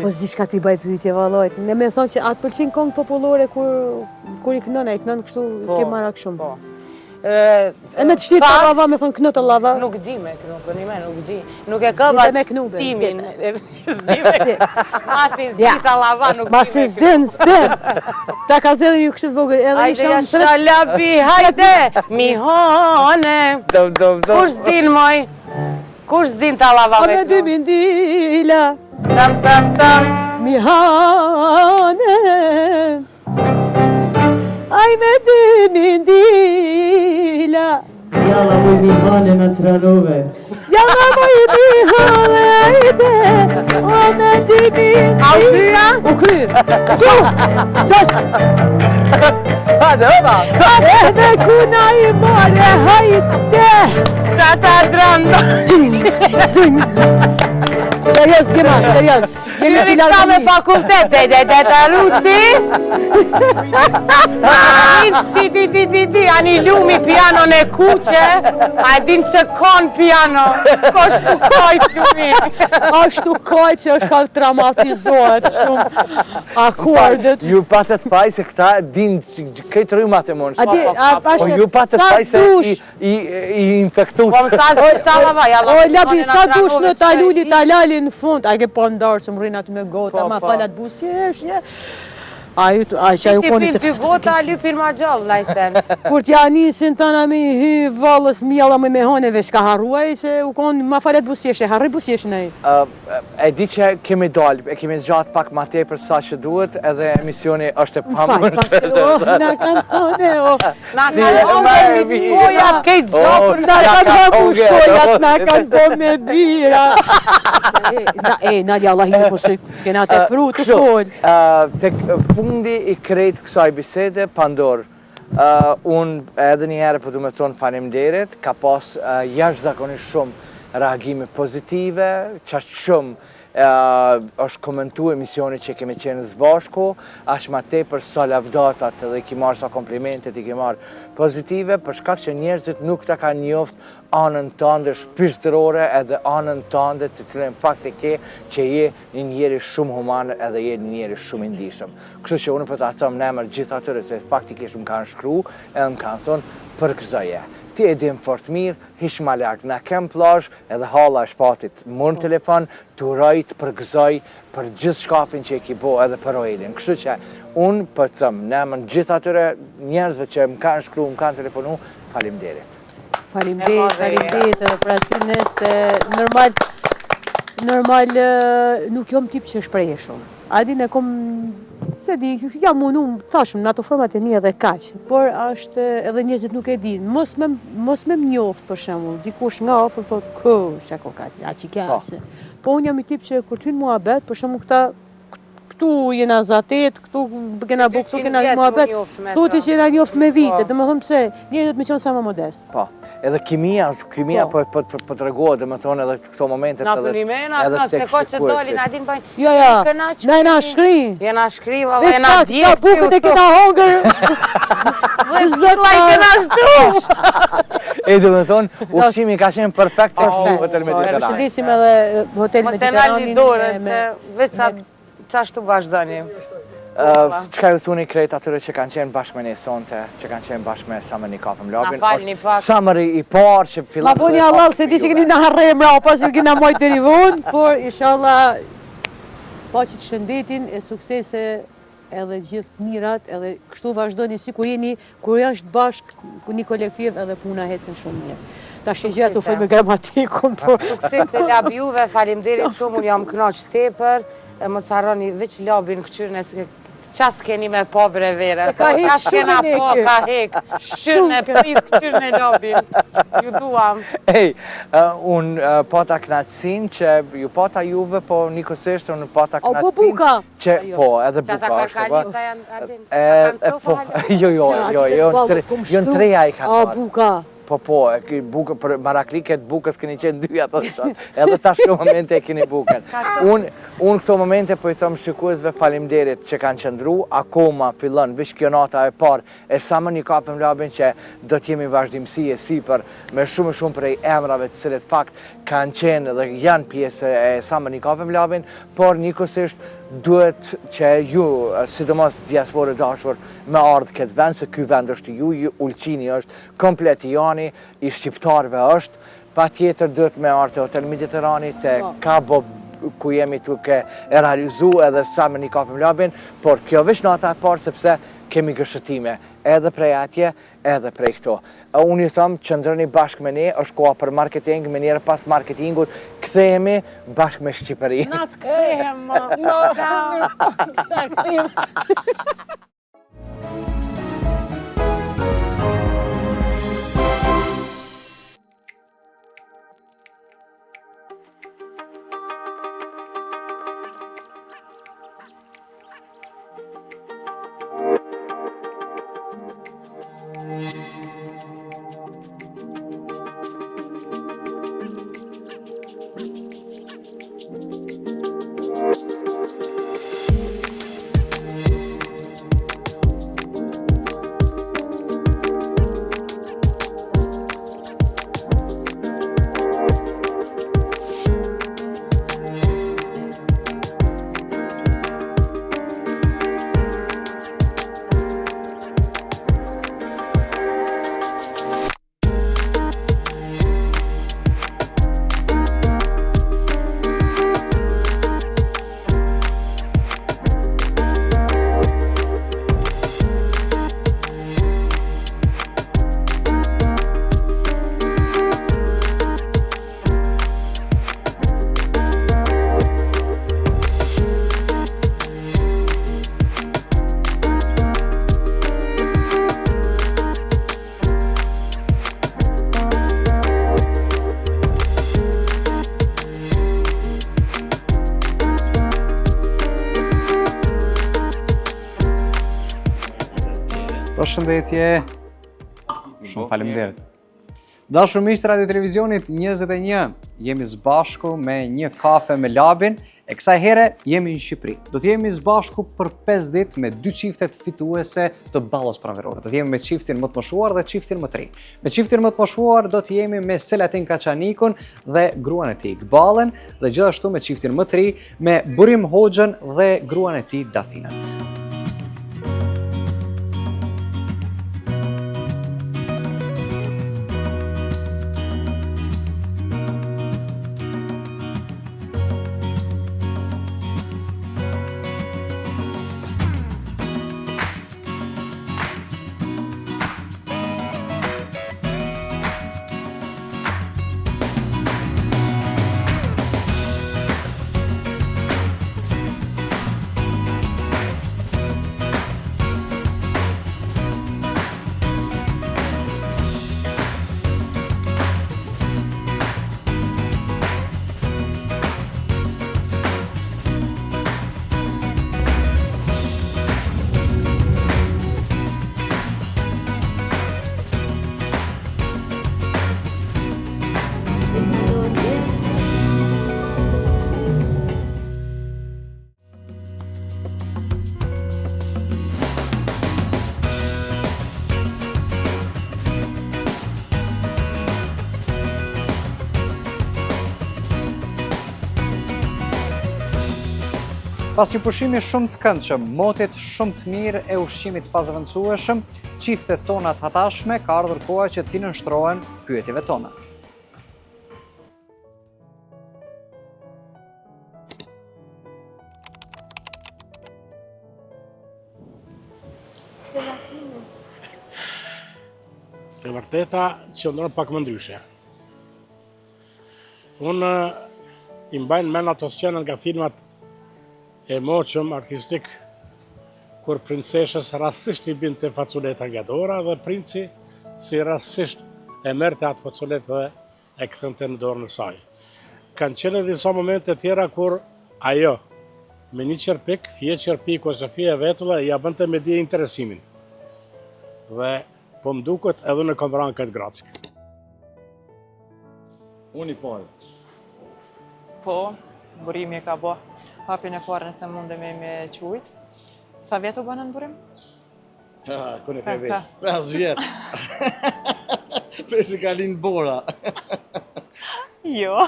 Po s'di shka t'i baj pyetje, valojt. Ne me thonë që atë pëlqen këngë popullore kur i kënën, e kënën kështu ke marak shumë. E me të shtitë të lava, me thonë kënë të lava? Nuk di me kënu, për një me nuk di. Nuk e ka batë timin. Masi s'di të lava, nuk di me kënu. Masi s'din. Ta ka zedhe ju kështë vogër, edhe një shumë Hajde, shalapi, hajde, mihone. Kush din, moj? Kush din të lava me kënu? Me dy mindila, tam, tam, tam. mihane. Aj me dy mindila, Jalla mu i mihane në tranove. jalla mu i mihane, o me dy mindila. A u kryra? U kryr. Qo? Qash? Hajde, Edhe kuna i mare, hajde. Qa ta dranda? Serios, Gjema, serios. Jemi Jemi ka me fakultet, dhe të ruci. Ti, ani lumi pianon e kuqe, a e din që kon piano, ko shtu kajt lumi. Ashtu kaj që është ka traumatizohet shumë akordet. Ju patët paj se këta din këtë rrymat e mund. Po ju patët paj se i infektut. Po më sa zë ta lava, jalla. O, Labi, sa dush në taluli talali në fund, a ke po ndarë që më rinë aty me gota, ma falat busjesh, a që ajo konit të... Ti pin 2 gota, lypin ma gjallë, lajsen. Kur t'ja nisin të në mi hy valës mjalla me honeve, shka harruaj që u konë ma falet busjesh, e harri busjesh në i. E di që kemi dalë, e kemi zgjatë pak ma te për sa që duhet, edhe emisioni është e pamur. Na kanë thone, Na kanë thone, mi shkojat kejt gjopër. Na kanë thone, shkojat, na kanë thone me bira. Nalja, Allah i në posë, kena të pru të folë. Tek fundi i krejt kësaj bisede, Pandor, unë edhe një herë për du me thonë faleminderit, ka pas jashtëzakonisht shumë reagime pozitive, qashtë shumë është komentu emisioni që kemi qenë zbashku, ashtë ma te për sa lavdatat edhe i ki marrë sa komplimentet, i ki marrë pozitive, për shkak që njerëzit nuk ta ka njoft anën tënde shpirtërore edhe anën tënde të cilën fakt e ke që je një njeri shumë human edhe je një njeri shumë i ndishëm. Kështu që unë për ta thëmë në emër gjithë atyre që faktikisht më kanë shkru edhe më kanë thonë për këzoje. ti e dim fort mirë, hish ma larg, na kem plazh edhe halla e shpatit. Mund telefon, të uroj, të përgëzoj për gjithë shkapin që e ki bo edhe për Roelin. Kështu që unë për të thëmë, në emër gjithë atyre njerëzve që më kanë shkru, më kanë telefonu, faleminderit. Faleminderit edhe për aty se normal nuk jom tip që shpreje shumë. Adin e kom, se di, jam unë tashmë në ato format e mija dhe kaq, por është edhe njerëzit nuk e din. Mos me mnjoft për shembull, dikush nga afër thot, shako kati, a që kja. Po unë jam i tip që kur t'hynë muhabet, për shembull këtu jena zatet, këtu kena bu, këtu kena muhabet, thotë që jena njoft me vite, dhe më thëmë pse, njerëzit me qenë sa më modest. Po, edhe kimia po të regohet, dhe më thonë edhe këto momentet edhe se ko që dolin, adin bëjnë, jo, na e na shkri. Jena shkri, e na djekë, sa bukët e këta hongër. Dhe zëllaj të na shtu. E dhe më thonë, ushqimi ka qenë perfekt për Hotel Mediterrani. Përshëndesim edhe Hotel Mediterrani. Qashtu vazhdoni? Qka ju thuni krejt atyre që kanë qenë bashkë me një sonte, që kanë qenë bashkë me Summer një kafëm labin. Na falni pak. Summer i parë që fillat... Ma po një halal, se di që keni në harre mra, pas që kena mojtë të rivun, por inshallah, pa që të shëndetin e suksese edhe gjithë mirat, edhe kështu vazhdoni si kur jeni, kur jashtë bashkë një kolektiv edhe puna hecen shumë mirë. Ta shigja të fëj me gramatikun, por... Suksese lab juve, falimderit shumë, unë jam knaq tepër, e më caroni veç labin këqyrën e qas keni me po brevere, qas kena po ka hek, këqyrën e pris, këqyrën e labin, ju duam. Ej, unë pata knatësin që ju pata juve, po njëkosishtë unë pata knatësin që po, edhe buka është. Jo, në treja i ka marë. Buka. Po, marakliket bukës keni qenë dyja, edhe tash këto momente e keni bukën. Unë këto momente po i thëmë shikuesve falimderit që kanë qëndru, akoma fillon vish kjo nata e parë, e sa më një kapëm labin që do t'jemi vazhdimësi e sipër me shumë prej emrave të cilët fakt kanë qenë dhe janë pjesë e sa më një kapëm labin, por njëkosisht duhet që ju, sidomos diasporë dashur, me ardhë këtë vend, se ky vend është ju, Ulqini është, komplet jani, i shqiptarve është, pa tjetër duhet me ardhë të Hotel Mediterrani, të Cabo ku jemi duke e realizu edhe sa me një kafëm labin, por kjo veç nata e parë sepse kemi gërshëtime, edhe prej atje, edhe prej këto. Unë i thëmë, qëndrëni bashkë me ne, është koha për marketing, me njerë pas marketingut, këthejemi bashkë me Shqipëri. Na të këthejem, ma. Përshëndetje, shumë faleminderit. Dashur miq të Radio Televizionit 21, jemi së bashku me një kafe me labin, e kësaj here jemi në Shqipëri. Do t'jemi së bashku për 5 ditë me 2 çiftet fituese të ballos pranverore. Do t'jemi me çiftin më të moshuar dhe çiftin më të ri. Me çiftin më të moshuar do t'jemi me Selatin Kaçanikun dhe gruan e tij Iqbalën, dhe gjithashtu me çiftin më të ri me Burim Hoxhën dhe gruan e tij Dafinën. Pas një pushimi shumë të këndshëm, motit shumë të mirë e ushqimit pasaventësueshëm, çiftet tona të hatashme ka ardhur koha që t'i nënshtrohen pyetjeve tona. E vërteta qëndron pak më ndryshe. Unë i mbajnë men ato sqenat nga filmat e moqëm artistik, kur princeshës rastësisht i binte faculeta nga dora dhe princi si rastësisht e merrte atë faculetë dhe e kthente në dorën e saj. Kanë qenë disa momente tjera kur ajo me një qerpik, fije qerpik ose fije vetulla ja bënte me dije interesimin. Dhe po më duket edhe në kam vranë këtë gracë. Unë i parë. Po, burimi e ka bo hapin e parë nëse mundemi me qujt. Sa vjetë u bënë në burim? Kone ke vetë. 5 vjetë. Pesi ka linë bora. Jo.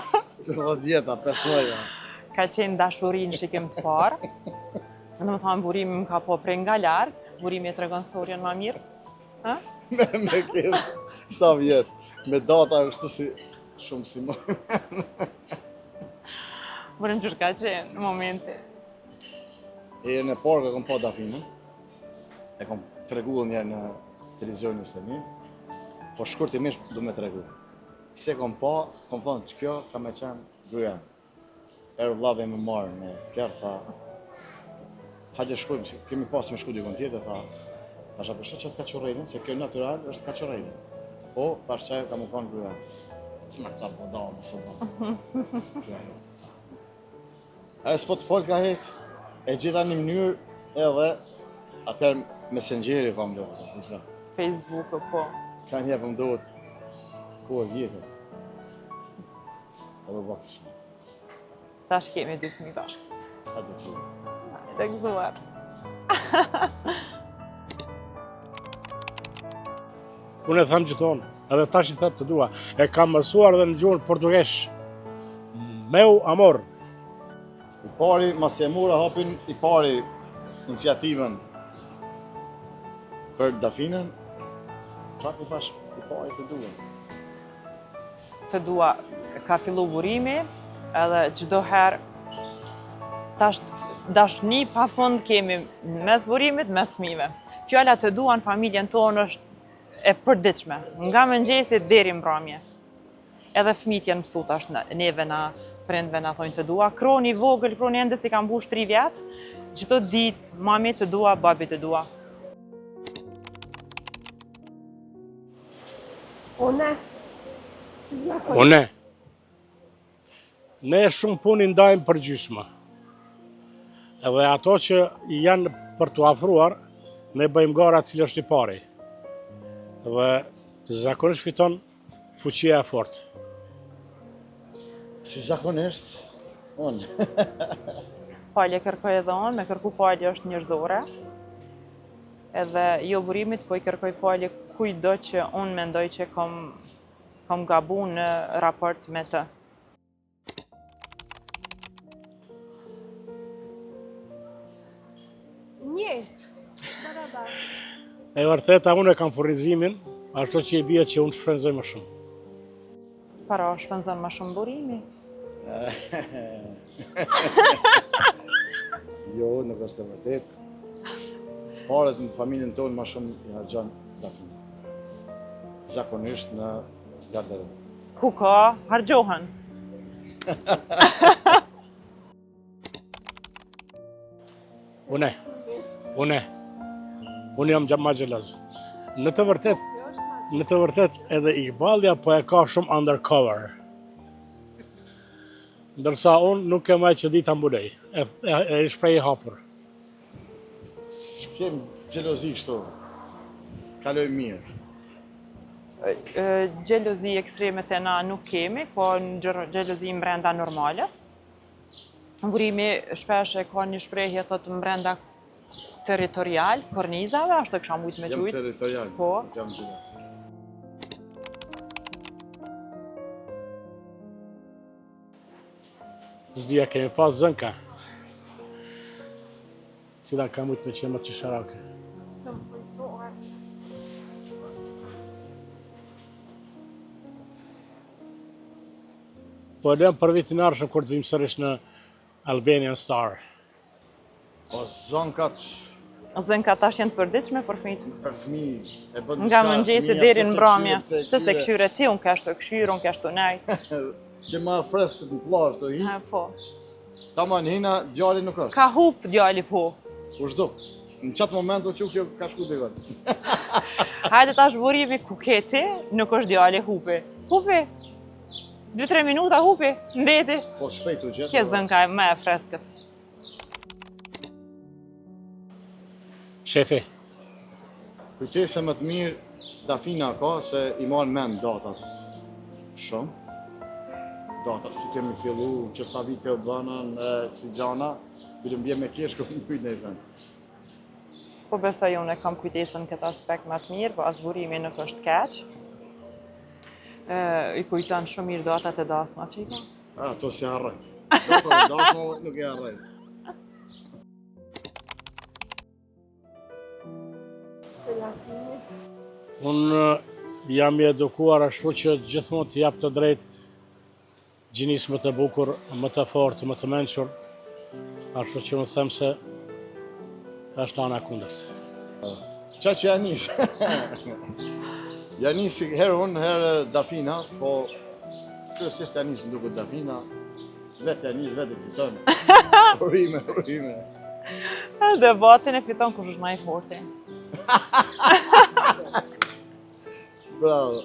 10 vjeta, 5 vjetë. Ka qenë dashurin shikim të parë. Në më thamë burimi më ka po prej nga largë. Burimi e tregon storjen ma mirë. Me kemë sa vjetë. Me data është si shumë si më. Burëm qërë ka qenë në momenti. E në parë ka kom pa Dafinën. E kom tregu njerë në televizionin së të mi. Po shkurtimisht du me tregu. Se kom pa, kom thonë që kjo ka me qenë gruja. Erë vlave me marë me kjerë, tha. Hajde shkujmë, kemi pasë me shku dikon tjetë, tha. Tasha përshë që të kaqurejnë, se kjo natural është kaqurejnë. Po, tash qaj ka me konë gruja. Cëmër të po da, më së da. E s'po të folë ka heqë, e gjitha një mënyrë edhe atër Messengeri kam do. Facebook, po. Ka një për më dohet kohë vjetër. Edhe bakësë. Tash kemi dy fëmijë bashkë. Hajde të zërë. Të gëzuar. Unë e thamë gjithonë, edhe tash i thëtë të dua, e kam mësuar dhe në gjuhën portugesh. Meu amor. I pari, mas e mura hapin, i pari iniciativën për Dafinën, qa të thash, i pari të dua. Të dua, ka fillu burimi, edhe çdo herë tash dashni pa fund kemi mes burimit, mes fëmijëve. Fjala të dua në familjen tonë është e përditshme, nga mëngjesit deri mbrëmje. Edhe fëmijët janë mësu tash neve na prindve na thonë të dua. Kroni vogël, kroni ende si ka mbush 3 vjet, çdo ditë mami të dua, babi të dua. Une. Une. Ne shumë punë ndajmë për gjysmë. Edhe ato që janë për të afruar, ne bëjmë gara cilë është i pari. Dhe zakonisht fiton fuqia e fortë. Si zakonisht, unë. Falje kërkoj edhe unë, me kërku falje është njerëzore. Edhe jo burimit, po i kërkoj falje kujdo që unë mendoj që kom gabu në raport me të. Njësë, barabar. E vërteta, unë e kam furnizimin, ashtu që i bie që unë shfrytëzoj më shumë. Para shpenzon më shumë burimi. Jo, nuk është e vërtet. Paret në familjen tonë më shumë i harxhon Dafinë. Zakonisht në garderobë. Ku ka, harxhohen. Unë jam gjama gjelaz. Në të vërtet edhe Iqbalja po e ka shumë undercover. Ndërsa unë nuk e maj që di të mbulej, e shprej i hapur. S'kem gjelozi kështu, kaloj mirë. Gjelozi ekstreme të na nuk kemi, po në gjelozi mbrenda normales. Burimi shpesh e ka një shprehje thotë mbrenda territorial, kornizave, ashtu e kësha mujt me qujt. Jam territorial, nuk jam gjeloz. Zdia kemi pas zënka. cila ka mujt me qenë më të qesharake. Po lëm për vitin arshëm kur të vim sërish në Albanian Star. Po zonkat Zënkat tash janë të përditshme për fëmijët. për fëmijë e bën Nga mëngjesi deri në mbrëmje. Pse se këshyre ti, unë ka shto këshyrë, unë ka shto nejt. që ma freskët në plazh të hi. Po. Taman hina djali nuk është. Ka hup djali po. Kushdo. Në qatë moment do që kjo ka shku dikon. Hajde tash burimi ku ke ti, nuk është djali hupi. Hupi. 2-3 minuta hupi, ndeti. Po shpejt u gjetë. Kje zënka e me e freskët. Shefi. Kujtese më të mirë Dafina ka se i marrë mend datat. Shumë. Datat që kemi fillu, që sa vite u bënën, si gjana, bilëm bje me kesh këmë kujtesën. Po besoj unë e kam kujtesën këtë aspekt më të mirë, po as burimi nuk është keq. I kujton shumë mirë datat e dasma që i ka. To si harrej. Datat e dasma nuk e harrej. Unë jam i edukuar ashtu që gjithmonë të jap të drejtë gjinis më të bukur, më të fortë, më të mençur. Ashtu që unë them se është ana kundërt. Qa që janis. Janis herë unë, herë Dafina, po kryesisht janis më duket Dafina. Vetë janis, vetë i fiton. Urime. Debatin e fiton kush është më i forti. Bravo.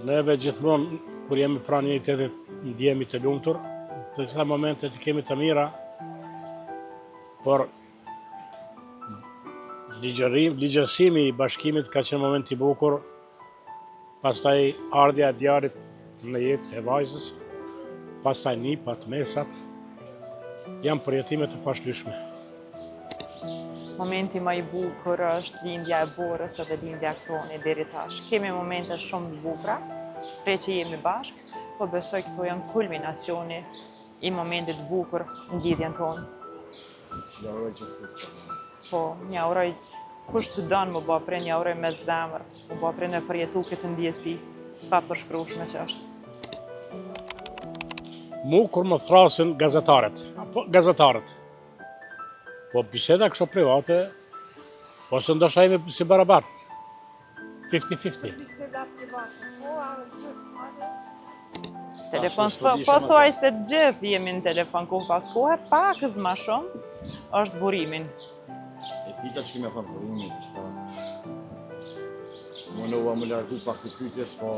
Neve gjithmonë, kur jemi pranë njëri tjetrit, ndjehemi të lumtur, të gjitha momentet i kemi të mira, por ligjërsimi i bashkimit ka qenë moment i bukur, pastaj ardhja e djalit në jetë e vajzës, pastaj nipat, mesat, janë përjetime të pashlyeshme. Momenti më i bukur është lindja e Borës edhe lindja e Kroni deri tash. Kemi momente shumë të bukura, prej që jemi bashkë, po besoj këto janë kulminacioni i momentit bukur në lidhjen tonë. Ja uroj gjithë. Po, ja uroj kush të donë më bë prej, ja uroj me zemër, më bë prej në përjetu këtë ndjesi pa përshkrueshme që është. Mu kur më thrasin gazetarët, po biseda kështu private, ose ndoshta jemi si barabartë, 50-50. Biseda private, po, a gjithë. Telefon, po thuaj se gjithë jemi në telefon kohë pas kohë, pakës më shumë është burimin. E pita që kemi thonë burimin, më nova më largu pak të pyetjes, po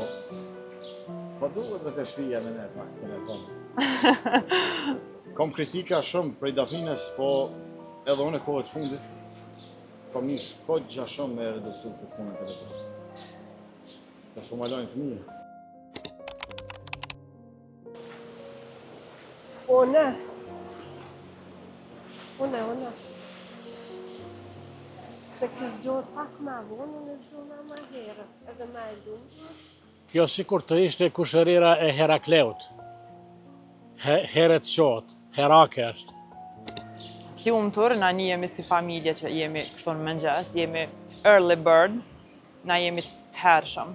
duhet dhe të shpija me ne pak, telefon. Kom kritika shumë prej Dafinës, po edhe unë e kohët fundit, kom njës kohët gja shumë me reduktu për punën të telefon. Ta s'po malojnë fëmijë. Une. Se kjo zgjohet pak ma vonë, unë zgjohet ma herë, edhe ma e lumë. Kjo sikur të ishte kushërira e Herakleut. Heret qot, Herake është. Lumtur, na një jemi si familje që jemi kështu në mëngjes, jemi early bird, na jemi të hershëm.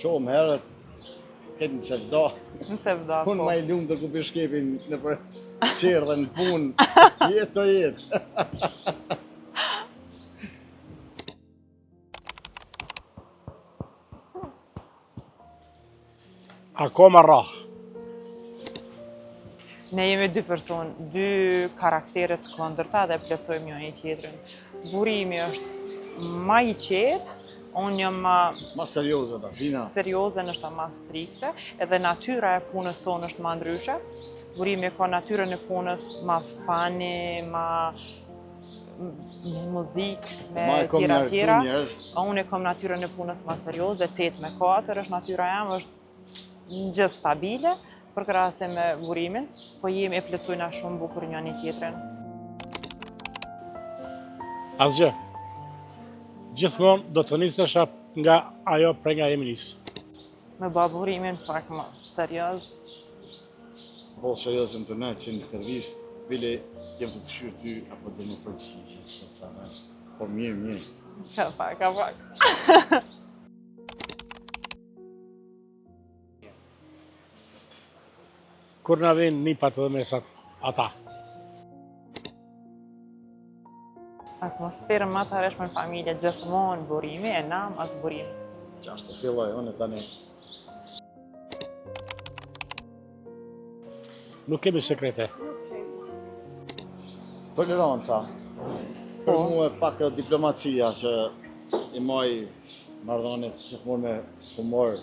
Qomë herët, këtë në sevda. Në sevda, po. Unë ma i lumë të kupi shkepin në për qërë dhe në punë, jetë të jetë. Akoma rrahë. Ne jemi dy personë, dy karaktere të kundërta dhe plotësojmë njëri tjetrin. Burimi është më i qetë, unë jam ma serioze, Dafina. Serioze, nështë ma strikte, edhe natyra e punës tonë është ma ndryshe. Burimi ka natyrën e punës ma fani, ma muzikë, me tjera. Unë e kam natyrën e punës ma serioze, 8-4 është natyra jam, është në gjithë stabile, për krahase me burimin, po jemi e plotësojna shumë bukur njëri tjetrin. Asgjë. Gjithmonë do të nisesha nga ajo prej nga jemi nisë. me bë burimin pak më serioz. Po seriozëm të na që në intervistë, bile jem të shyrë ty apo dhe më përgjigje, sa me. Po mirë. Ka pak. Kur na vjen nipat dhe mesat ata. Atmosferën më të hershme në familje gjithmonë burimi e nam as burimi. Qashtë të filloj, unë tani. Nuk kemi sekrete. Toleranca. Për mu e pak diplomacia që i maj marrëdhëniet gjithmonë me humor.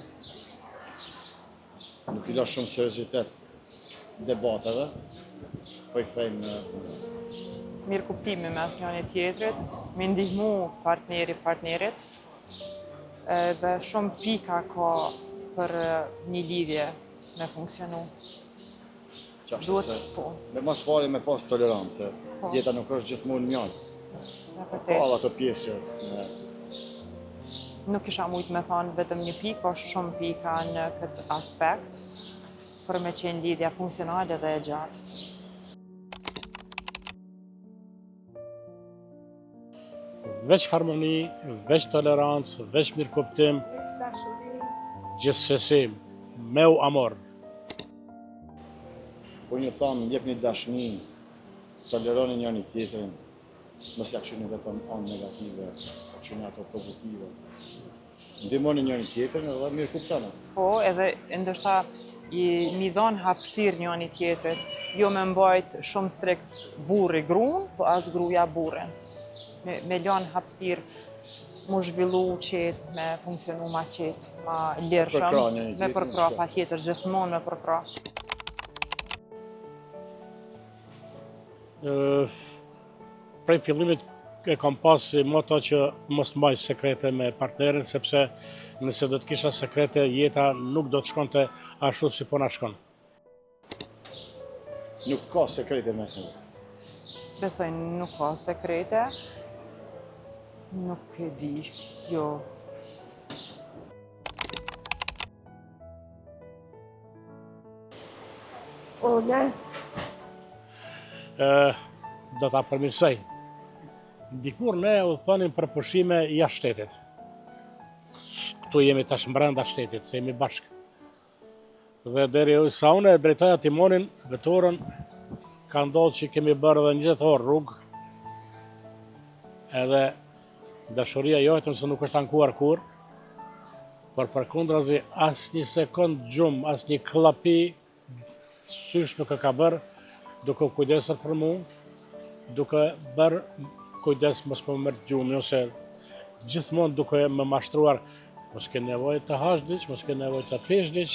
Nuk i la shumë seriozitet debateve, po i kthejmë në Mirë kuptimi mes njëri tjetrit, me ndihmu partnerit, dhe shumë pika ka për një lidhje me funksionu. Me mas pari me pas tolerancë, jeta nuk është gjithmonë mjallë. Po alla të pjesë që... Nuk isha mujtë me thonë vetëm një pikë, ka shumë pika në këtë aspekt, për me qenë lidhja funksionale dhe e gjatë. Veç harmoni, veç tolerancë, veç mirëkuptim, gjithsesi, meu amor. Po një thamë, jep një dashni, toleroni njëri tjetrin, mos ja këshini vetëm anë negative, këshini ato pozitive. Ndihmoni njëri tjetrin edhe mirë kuptoni. Po, edhe ndoshta i mi dhonë hapësirë njëri tjetrit, jo me mbajt shumë strikt burri gruan, po as gruaja burrin. Me lanë hapësirë mu zhvillu qetë, me funksionu ma qetë, ma lirshëm, me përkra, pa tjetër, gjithmonë me përkra. Prej fillimit e kam pas moto që mos mbaj sekrete me partnerin, sepse nëse do të kisha sekrete, jeta nuk do të shkonte ashtu si po na shkon. Nuk ka sekrete mesme. Besoj nuk ka sekrete. Nuk e di, jo. Do ta përmirësoj. Dikur ne u thonim për pushime jashtë shtetit. Këtu jemi tash brenda shtetit, se jemi bashkë. Dhe deri sa unë e drejtoja timonin, veturën, ka ndodhur që kemi bërë edhe 20 orë rrugë. Edhe dashuria jote se nuk është ankuar kur, por përkundrazi asnjë sekond gjumë, asnjë klapi sysh nuk e ka bërë, duke u kujdesur për mua, duke bërë kujdes mos më merr gjumë, ose gjithmonë duke më mashtruar, mos ke nevojë të hash diç, mos ke nevojë të pesh diç,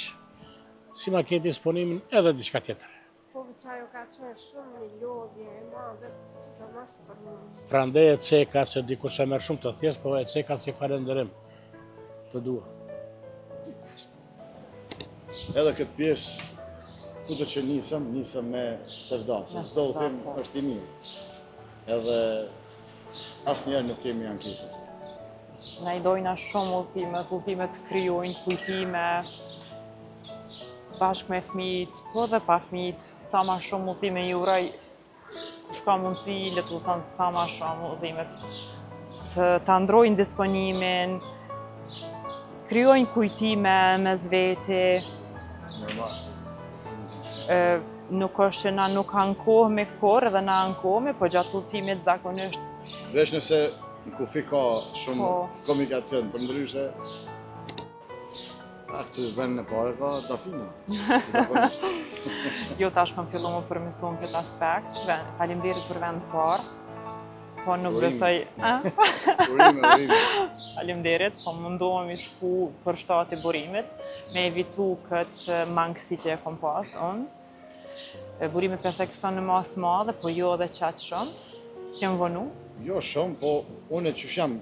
si ma ke disponimin edhe diçka tjetër. Po që ajo ka qenë shumë një lodhje e madhe, sidomos për mua. Prandaj e ceka se dikush e merr shumë të thjesht, po e ceka si falënderim. Të dua. Edhe këtë pjesë, kudo që nisëm me sevda, se çdo udhim është i mirë. Edhe asnjëherë nuk kemi ankesë. Na i dojna shumë udhime të krijojnë kujtime, bashkë me fëmijët, po dhe pa fëmijët, sa ma shumë udhime i uroj, kush ka mundësi, le të thonë sa ma shumë udhime të ndrojnë disponimin, krijojnë kujtime mes veti. Nuk është që na nuk ankohë me korë dhe na ankohë, po gjatë udhimit zakonisht. Veç nëse në kufi ka shumë komunikacion, për ndryshe, këtu vend në pare ka dafina, zakonisht. Jo, tash kam fillu më përmesu në këtë aspekt, faleminderit për vend parë, po nuk besoj... Urime. Faleminderit, po mundohem i shku për shtati burimit, me evitu këtë mangësi që e kom pas unë. Burimi perfekson në mas të madhe, po jo edhe qatë shumë, që jem vënu. Jo shumë, po unë që jam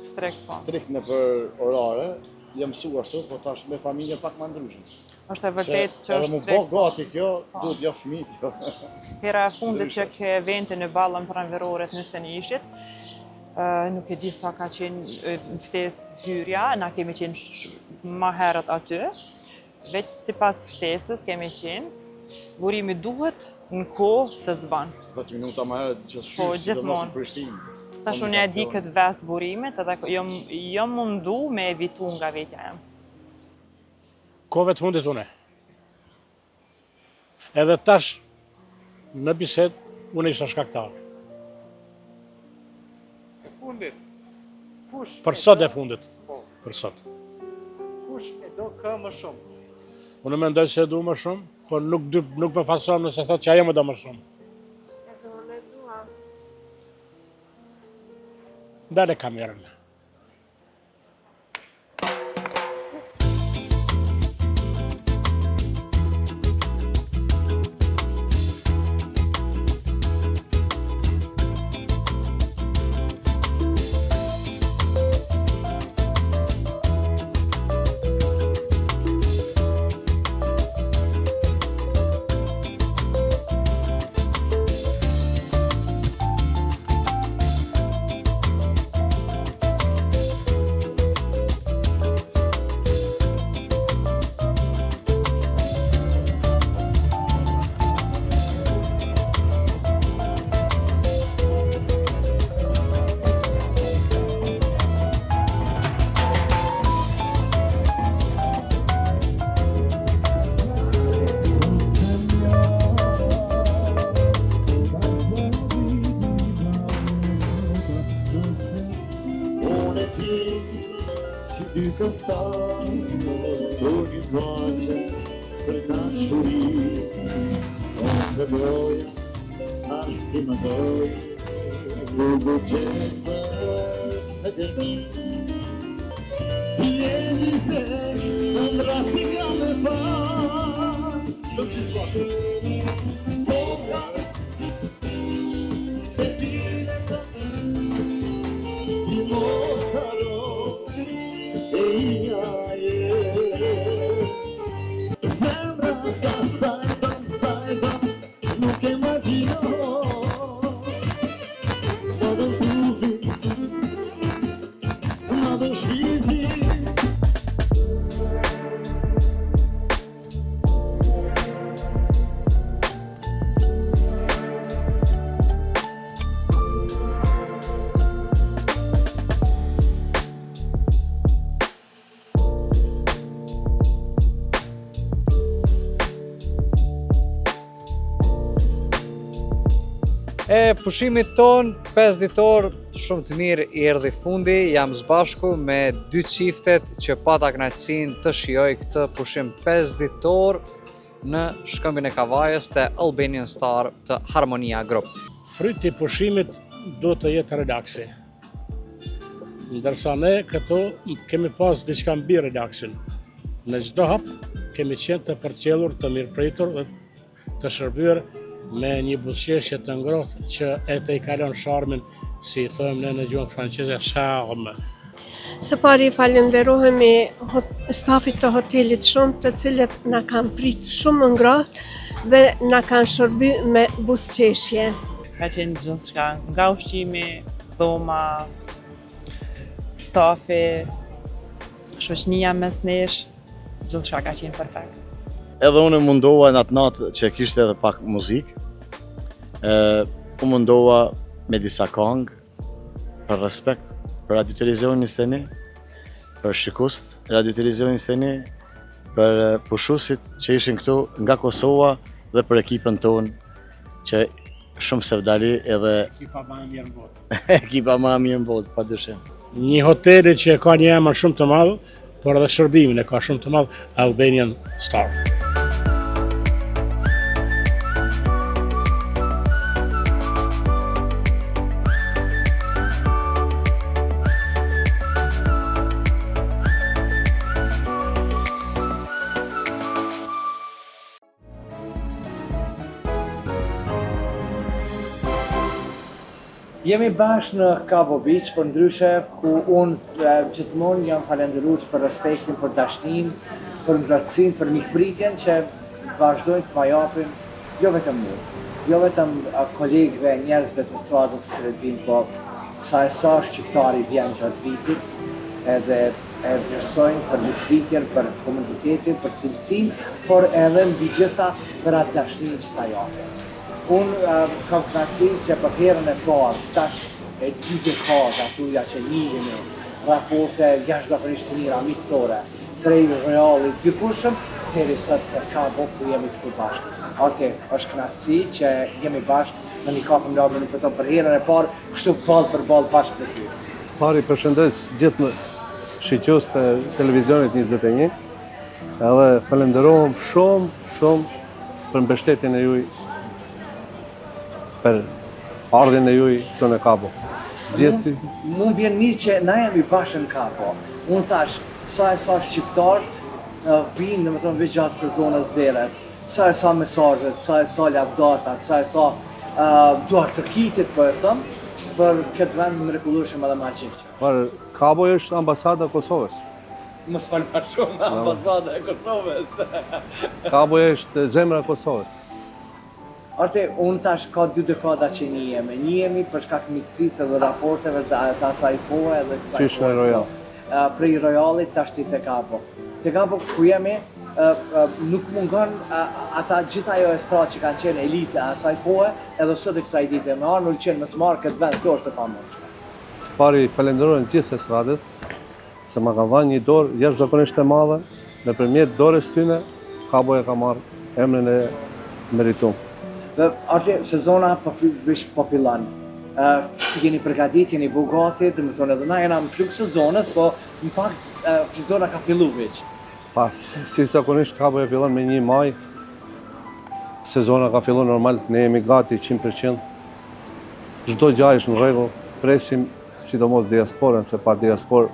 strikt në për orare, jam mësu ashtu, po tash me familje pak më ndryshme. Është e vërtet që është strikt. Edhe më gati kjo, duhet jo fëmijët jo. Hera e fundit që ke vente në ballën pranverore të 21-shit, Nuk e di sa ka qenë në ftesë hyrja, na kemi qenë ma herët aty, veç sipas ftesës kemi qenë. Burimi duhet në kohë se s'ban. 10 minuta më herët gjithë Po, shyrë, sidomos në gjithmonë. Prishtinë. Tash unë e di këtë ves burimit, edhe jam mundu me evitu nga vetja jam. Kohëve të fundit une. Edhe tash, në bisedë, unë isha shkaktar. E fundit, kush Për sot e fundit. Po. Për sot. Kush e do kë më shumë? Unë mendoj se e du më shumë, por nuk më fason nëse thot që ajo më do më shumë. Edhe unë e dua. Ndale kamerën. E pushimit ton, 5 ditor, shumë të mirë i erdhi fundi, jam zbashku me 2 çiftet që pata kënaqësinë të shijoj këtë pushim 5 ditor në shkëmbin e Kavajës të Albanian Star të Harmonia Group. Fryti i pushimit duhet të jetë relaksi. Ndërsa ne këtu kemi pas diçka mbi relaksin. Në çdo hap kemi qenë të përcjellur, të mirëpritur dhe të shërbyer me një buzëqeshje të ngrohtë që e të i kalon sharmin, si i thojmë ne në gjuhën franceze, charme. Së pari falenderohemi stafit të hotelit shumë, të cilët na kanë prit shumë ngrohtë dhe na kanë shërbyer me buzëqeshje. Ka qenë gjithçka, nga ushqimi, dhoma, stafi, shoqënia mes nesh, gjithçka ka qenë perfekt. Edhe unë mundova në atë natë që kishte edhe pak muzikë, u mundova me disa këngë për respekt për radio-televizionin steni, për shikust radio-televizionin steni, për pushusit që ishin këtu nga Kosova dhe për ekipën tonë që shumë sevdali edhe Ekipa më e mirë në botë. Ekipa më e mirë në botë, padyshim. Një hoteli që ka një emër shumë të madh, por edhe shërbimin e ka shumë të madh, Albanian Star. Jemi bashkë në Cabo Beach, për ndryshe ku unë gjithmonë jam falenderues për respektin, për dashnin, për ngrohtësinë, për mikpritjen që vazhdojnë të ma japin, jo vetëm mu, jo vetëm kolegëve, njerëzve të stradës së Sredin, po sa e sa shqiptari vjen gjatë vitit, edhe e vlerësojnë për lutritjen, për komunitetin, për cilësin, por edhe mbi gjitha për atë dashnin që ta japin. Unë kam kënaqësi që për herën e parë, tash e 2 dekada atuja që njihemi raporte jashtëzakonisht të mira, miqësore, prej realit dykushëm, deri sot të Cabo ku jemi këtu bashkë. Arte, është kënaqësi që jemi bashkë në një kafë mlabë në pëton për herën e parë, kështu ballë për ballë bashkë me ty. Spari përshëndes gjithë në shiqës të televizionit 21, edhe falenderohem shumë për mbështetjen e juj, për ardhin e juj të në Cabo. Mund vjen mirë që na jemi bashkë në Cabo. Unë thash, sa e sa shqiptarët vinë, domethënë veç gjatë sezonës verës, sa e sa mesazhet, sa e sa lavdatat, sa e sa duar të kitit po e them, për këtë vend mrekullueshëm edhe ma qikë. Por Cabo është ambasada e Kosovës. Mos fal më shumë, ambasada e Kosovës. Cabo është zemra e Kosovës. Arte, unë thash ka 2 dekada që njihemi për shkak miqësisë edhe raporteve të asaj kohe edhe kësaj. Qysh në Royal? Prej Royalit tash ti te Cabo. Te Cabo ku jemi, nuk mungon ata gjitha ajo estradë që kanë qenë elite asaj kohe, edhe sot e kësaj dite me armë qenë më smarë këtë vend, kjo është e pamundshme. Spari falenderojnë gjithë estradët, se ma kanë dhënë një dorë jashtëzakonisht e madhe, nëpërmjet dorës tyne, Cabo e ka marrë emrin e merituar. Arte, sezona po fillon. Jeni përgatit, jeni bogati, dhe më tonë edhe na jena më fluk sezonës, po në pak sezona ka fillu veç. Pas, si zakonisht Cabo e fillon me 1 maj, sezona ka fillu normal, ne jemi gati 100%. Çdo gjë është në rregull, presim sidomos diasporën, se pa diasporë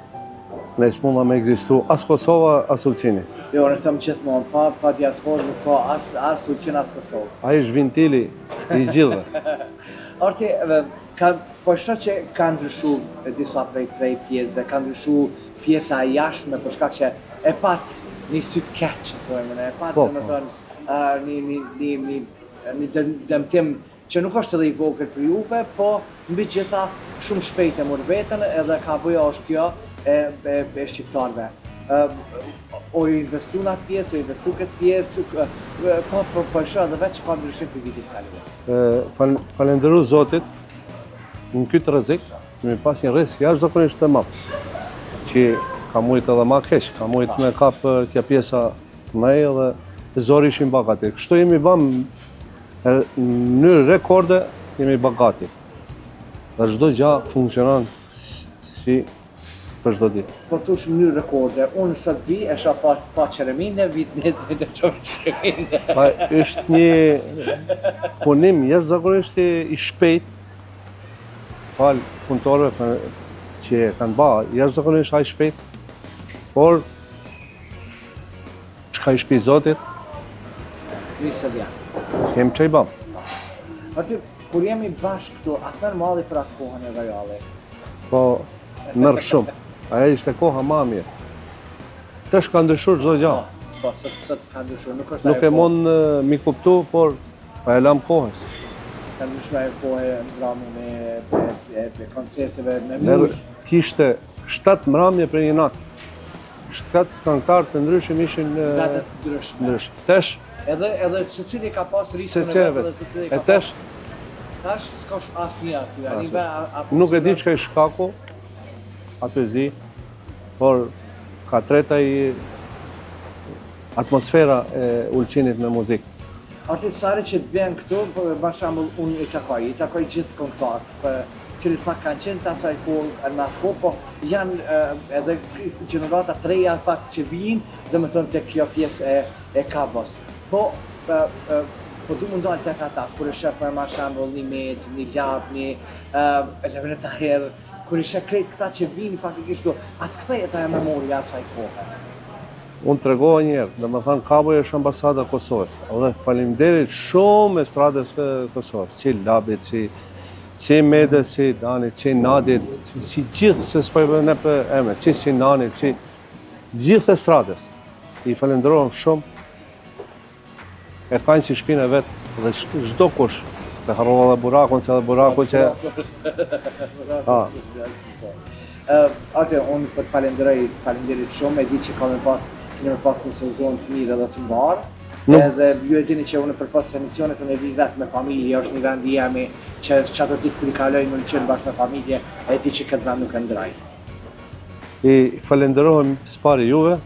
ne s'mundna me ekzistu as Kosova, as Ulqini. Jo, nëse më gjithmonë, pa diasporë nuk ka as Ulqin, as Kosovë. Ai është vintili i gjithëve. Arti, po shoh që ka ndryshu disa prej pjesëve, ka ndryshu pjesa e jashtme për shkak që e pat një syt keq, thojmë, e pat një dëmtim që nuk është edhe i vogël për juve, po mbi gjitha shumë shpejt e mor veten edhe Caboja është kjo e shqiptarëve. O investu në atë pjesë, o investu këtë pjesë, ka përshë edhe veç ka ndryshim për vitit kaluar. Falenderu Zotit, në këtë rrezik, kemi pas një rrezik jashtëzakonisht të madh, që ka mujtë edhe ma keq, ka mujtë me kap tja pjesa me edhe zori ishin bagati. Kështu jemi bam në mënyrë rekorde, jemi bagati. Dhe çdo gjë funksionon si për çdo ditë. Po tush mënyrë rekorde, unë sot vi e shoh pa qereminde, vit nesër të shoh qereminde. Pa është një punim jashtëzakonisht i shpejt, fal punëtorëve që kanë ba jashtëzakonisht aq shpejt, por çka i shpi Zotit, nisë vjen. Kem çaj bam. Aty kur jemi bashkë këtu, atëherë malli për atë kohën e Royalit. Po merr shumë. Ajo ishte koha më e mirë. Tash ka ndryshuar çdo gjë. Po sot ka ndryshuar, nuk është. Nuk e mund mi kuptu, por pa e lam kohës. Ka ndryshuar kohë mbrëmje me koncerteve me muzikë. Kishte 7 mbrëmje për një natë. 7 këngëtarë të ndryshëm ishin ndryshëm. Tash edhe secili ka pas riskun e vet dhe secili ka pas. Tash s'ka asnjë aty. Nuk e di çka është shkaku, atë zi, por ka treta i atmosfera e Ulqinit me muzikë. Artistari që të vjen këtu, për shembull, unë i takoj gjithë këngëtarë, cilët pak kanë qenë të asaj kohë në atë kohë, po janë edhe gjenerata të reja pak që vinë, dhe më thonë të kjo pjesë e Cabos. Po du më ndonë të ata, kur e shef për shembull një Med, një Ljap, një Taher, kur i shef krejt këta që vinë pak e kishtu, atë kthehet ajo memoria asaj kohe. Unë të regoha njerë, dhe më thanë Caboja është ambasada Kosovës, dhe faleminderit shumë estradës Kosovës, që Labit, që Medës, që Danit, që Nadit, që gjithë, se s'pojve ne për emet, që Sinanit, që gjithë estradës. I falenderohem shumë, e kanë si shpinë e vetë, dhe çdo kush Të harrova dhe burakun, se edhe buraku që... Ate, unë për të falenderit shumë, e di që kemi pas një sezon të mirë edhe të mbarë, edhe ju e dini që unë për pas emisionet unë e vi vetë me familje, është një vend i jemi që ato ditë kur i kalojmë në qenë bashkë me familje, e di që këtë vend nuk e ndraj. I falenderohem s'pari juve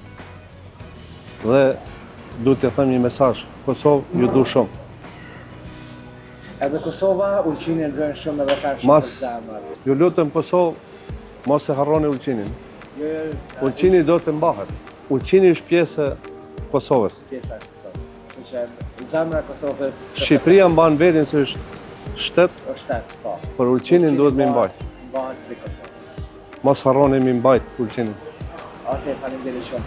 dhe du t'ja them një mesazh. Kosovë ju du shumë. Edhe Kosova, Ulqini ndrojnë shumë edhe kanë shumë për zemër. Ju lutem Kosovë, mos e harroni Ulqinin. Ulqini do të mbahet. Ulqini është pjesë e Kosovës. Pjesa e Kosovës. Zemra e Kosovës... Shqipëria mban vetin se është shtet, po. Për Ulqinin duhet me mbajt. Mbahet për Kosovë. Mos harroni me mbajt Ulqinin. Ate, falenderit shumë.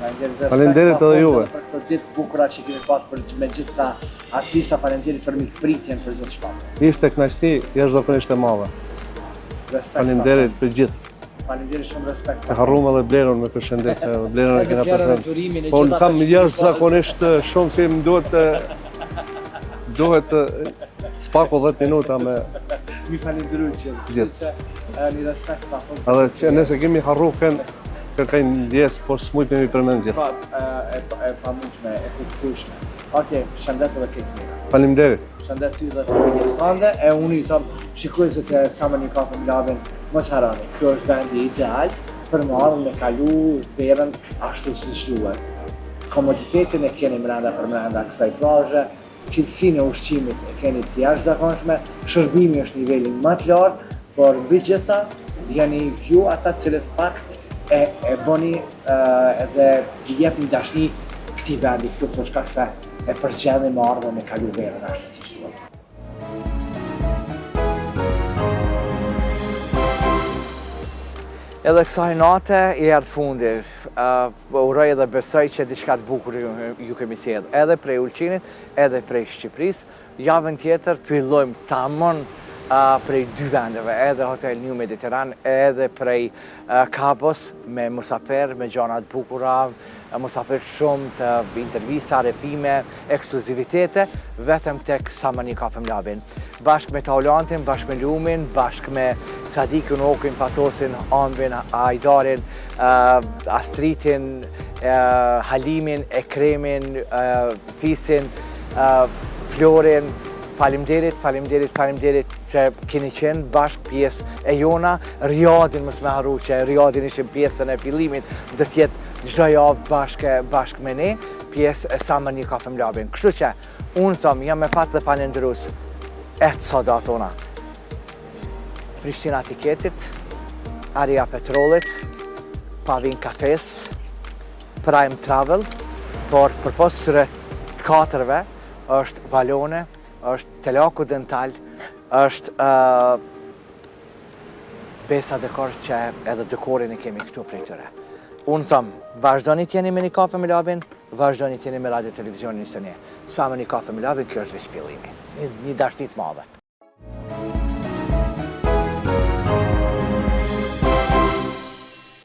Falenderit edhe juve. Për këto ditë bukura që kemi pas me gjithë ta artista, falenderit për mikpritjen për gjithë shpatë. Ishte kënaqësi jashtëzakonisht e madhe. Falenderit për gjithë. Falenderit shumë, respekt. Se harruam edhe Blerën me përshëndetje, edhe Blerën e kena përshëndet. Po unë kam jashtëzakonisht shumë që më duhet s'pako 10 minuta me... Mi falenderit që gjithë. Një respekt pa fund. Edhe që nëse kemi harru kërkaj ndjes, por s'mujt me mi përmend gjithë. E pamundshme, e kuptueshme. Okej, shëndet edhe këtë mira. Faleminderit. Shëndet ty dhe familjes tënde, e unë i them shikuesit e Samani Kafe Mlavin, mos harroni, kjo është vendi ideal për më ardhur me kalu verën ashtu siç duhet. Komoditetin e keni brenda kësaj plazhe, cilësinë e ushqimit e keni të jashtëzakonshme, shërbimi është niveli më të lartë, por mbi gjitha jeni ju ata cilët fakt e bëni edhe i jepni dashni këtij vendi këtu për shkak se e përzgjedhni më ardhur me kalu verën ashtu siç duhet. Edhe kësaj nate i erdhi fundi. Uroj edhe besoj që diçka të bukur ju kemi sjellë edhe prej Ulqinit, edhe prej Shqipërisë. Javën tjetër fillojmë tamam prej 2 vendeve, edhe Hotel New Mediteran, edhe prej Kabos me musafer, me gjana të bukura, musafer shumë të intervista, repime, ekskluzivitete, vetëm tek Samani Kafe Mlavin. Bashkë me Taulantin, bashkë me Lumin, bashkë me Sadikun, Okin, Fatosin, Ambin, Ajdarin, Astritin, Halimin, Ekremin, Fisin, Florin. Faleminderit që keni qenë bashkë pjesë e jona. Riyadin mos me harru që Riyadin ishim pjesën e fillimit, do t'jetë çdo javë bashkë me ne, pjesë e Samani Kafe Mlavin. Kështu që unë them jam me fat dhe falenderues Sadat ona. Prishtina Tiketit, Aria Petrollit, Pavin Kafes, Prime Travel, por përpos këtyre të katërve është Valone, është Telaku Dental, është Besa Dekor që edhe dekorin e kemi këtu prej tyre. Unë thëmë, vazhdoni t'jeni me një Kafe Mlavin, vazhdoni t'jeni me radio televizionin së një. Samani Kafe Mlavin, kjo është veç fillimi. Një dashni të madhe.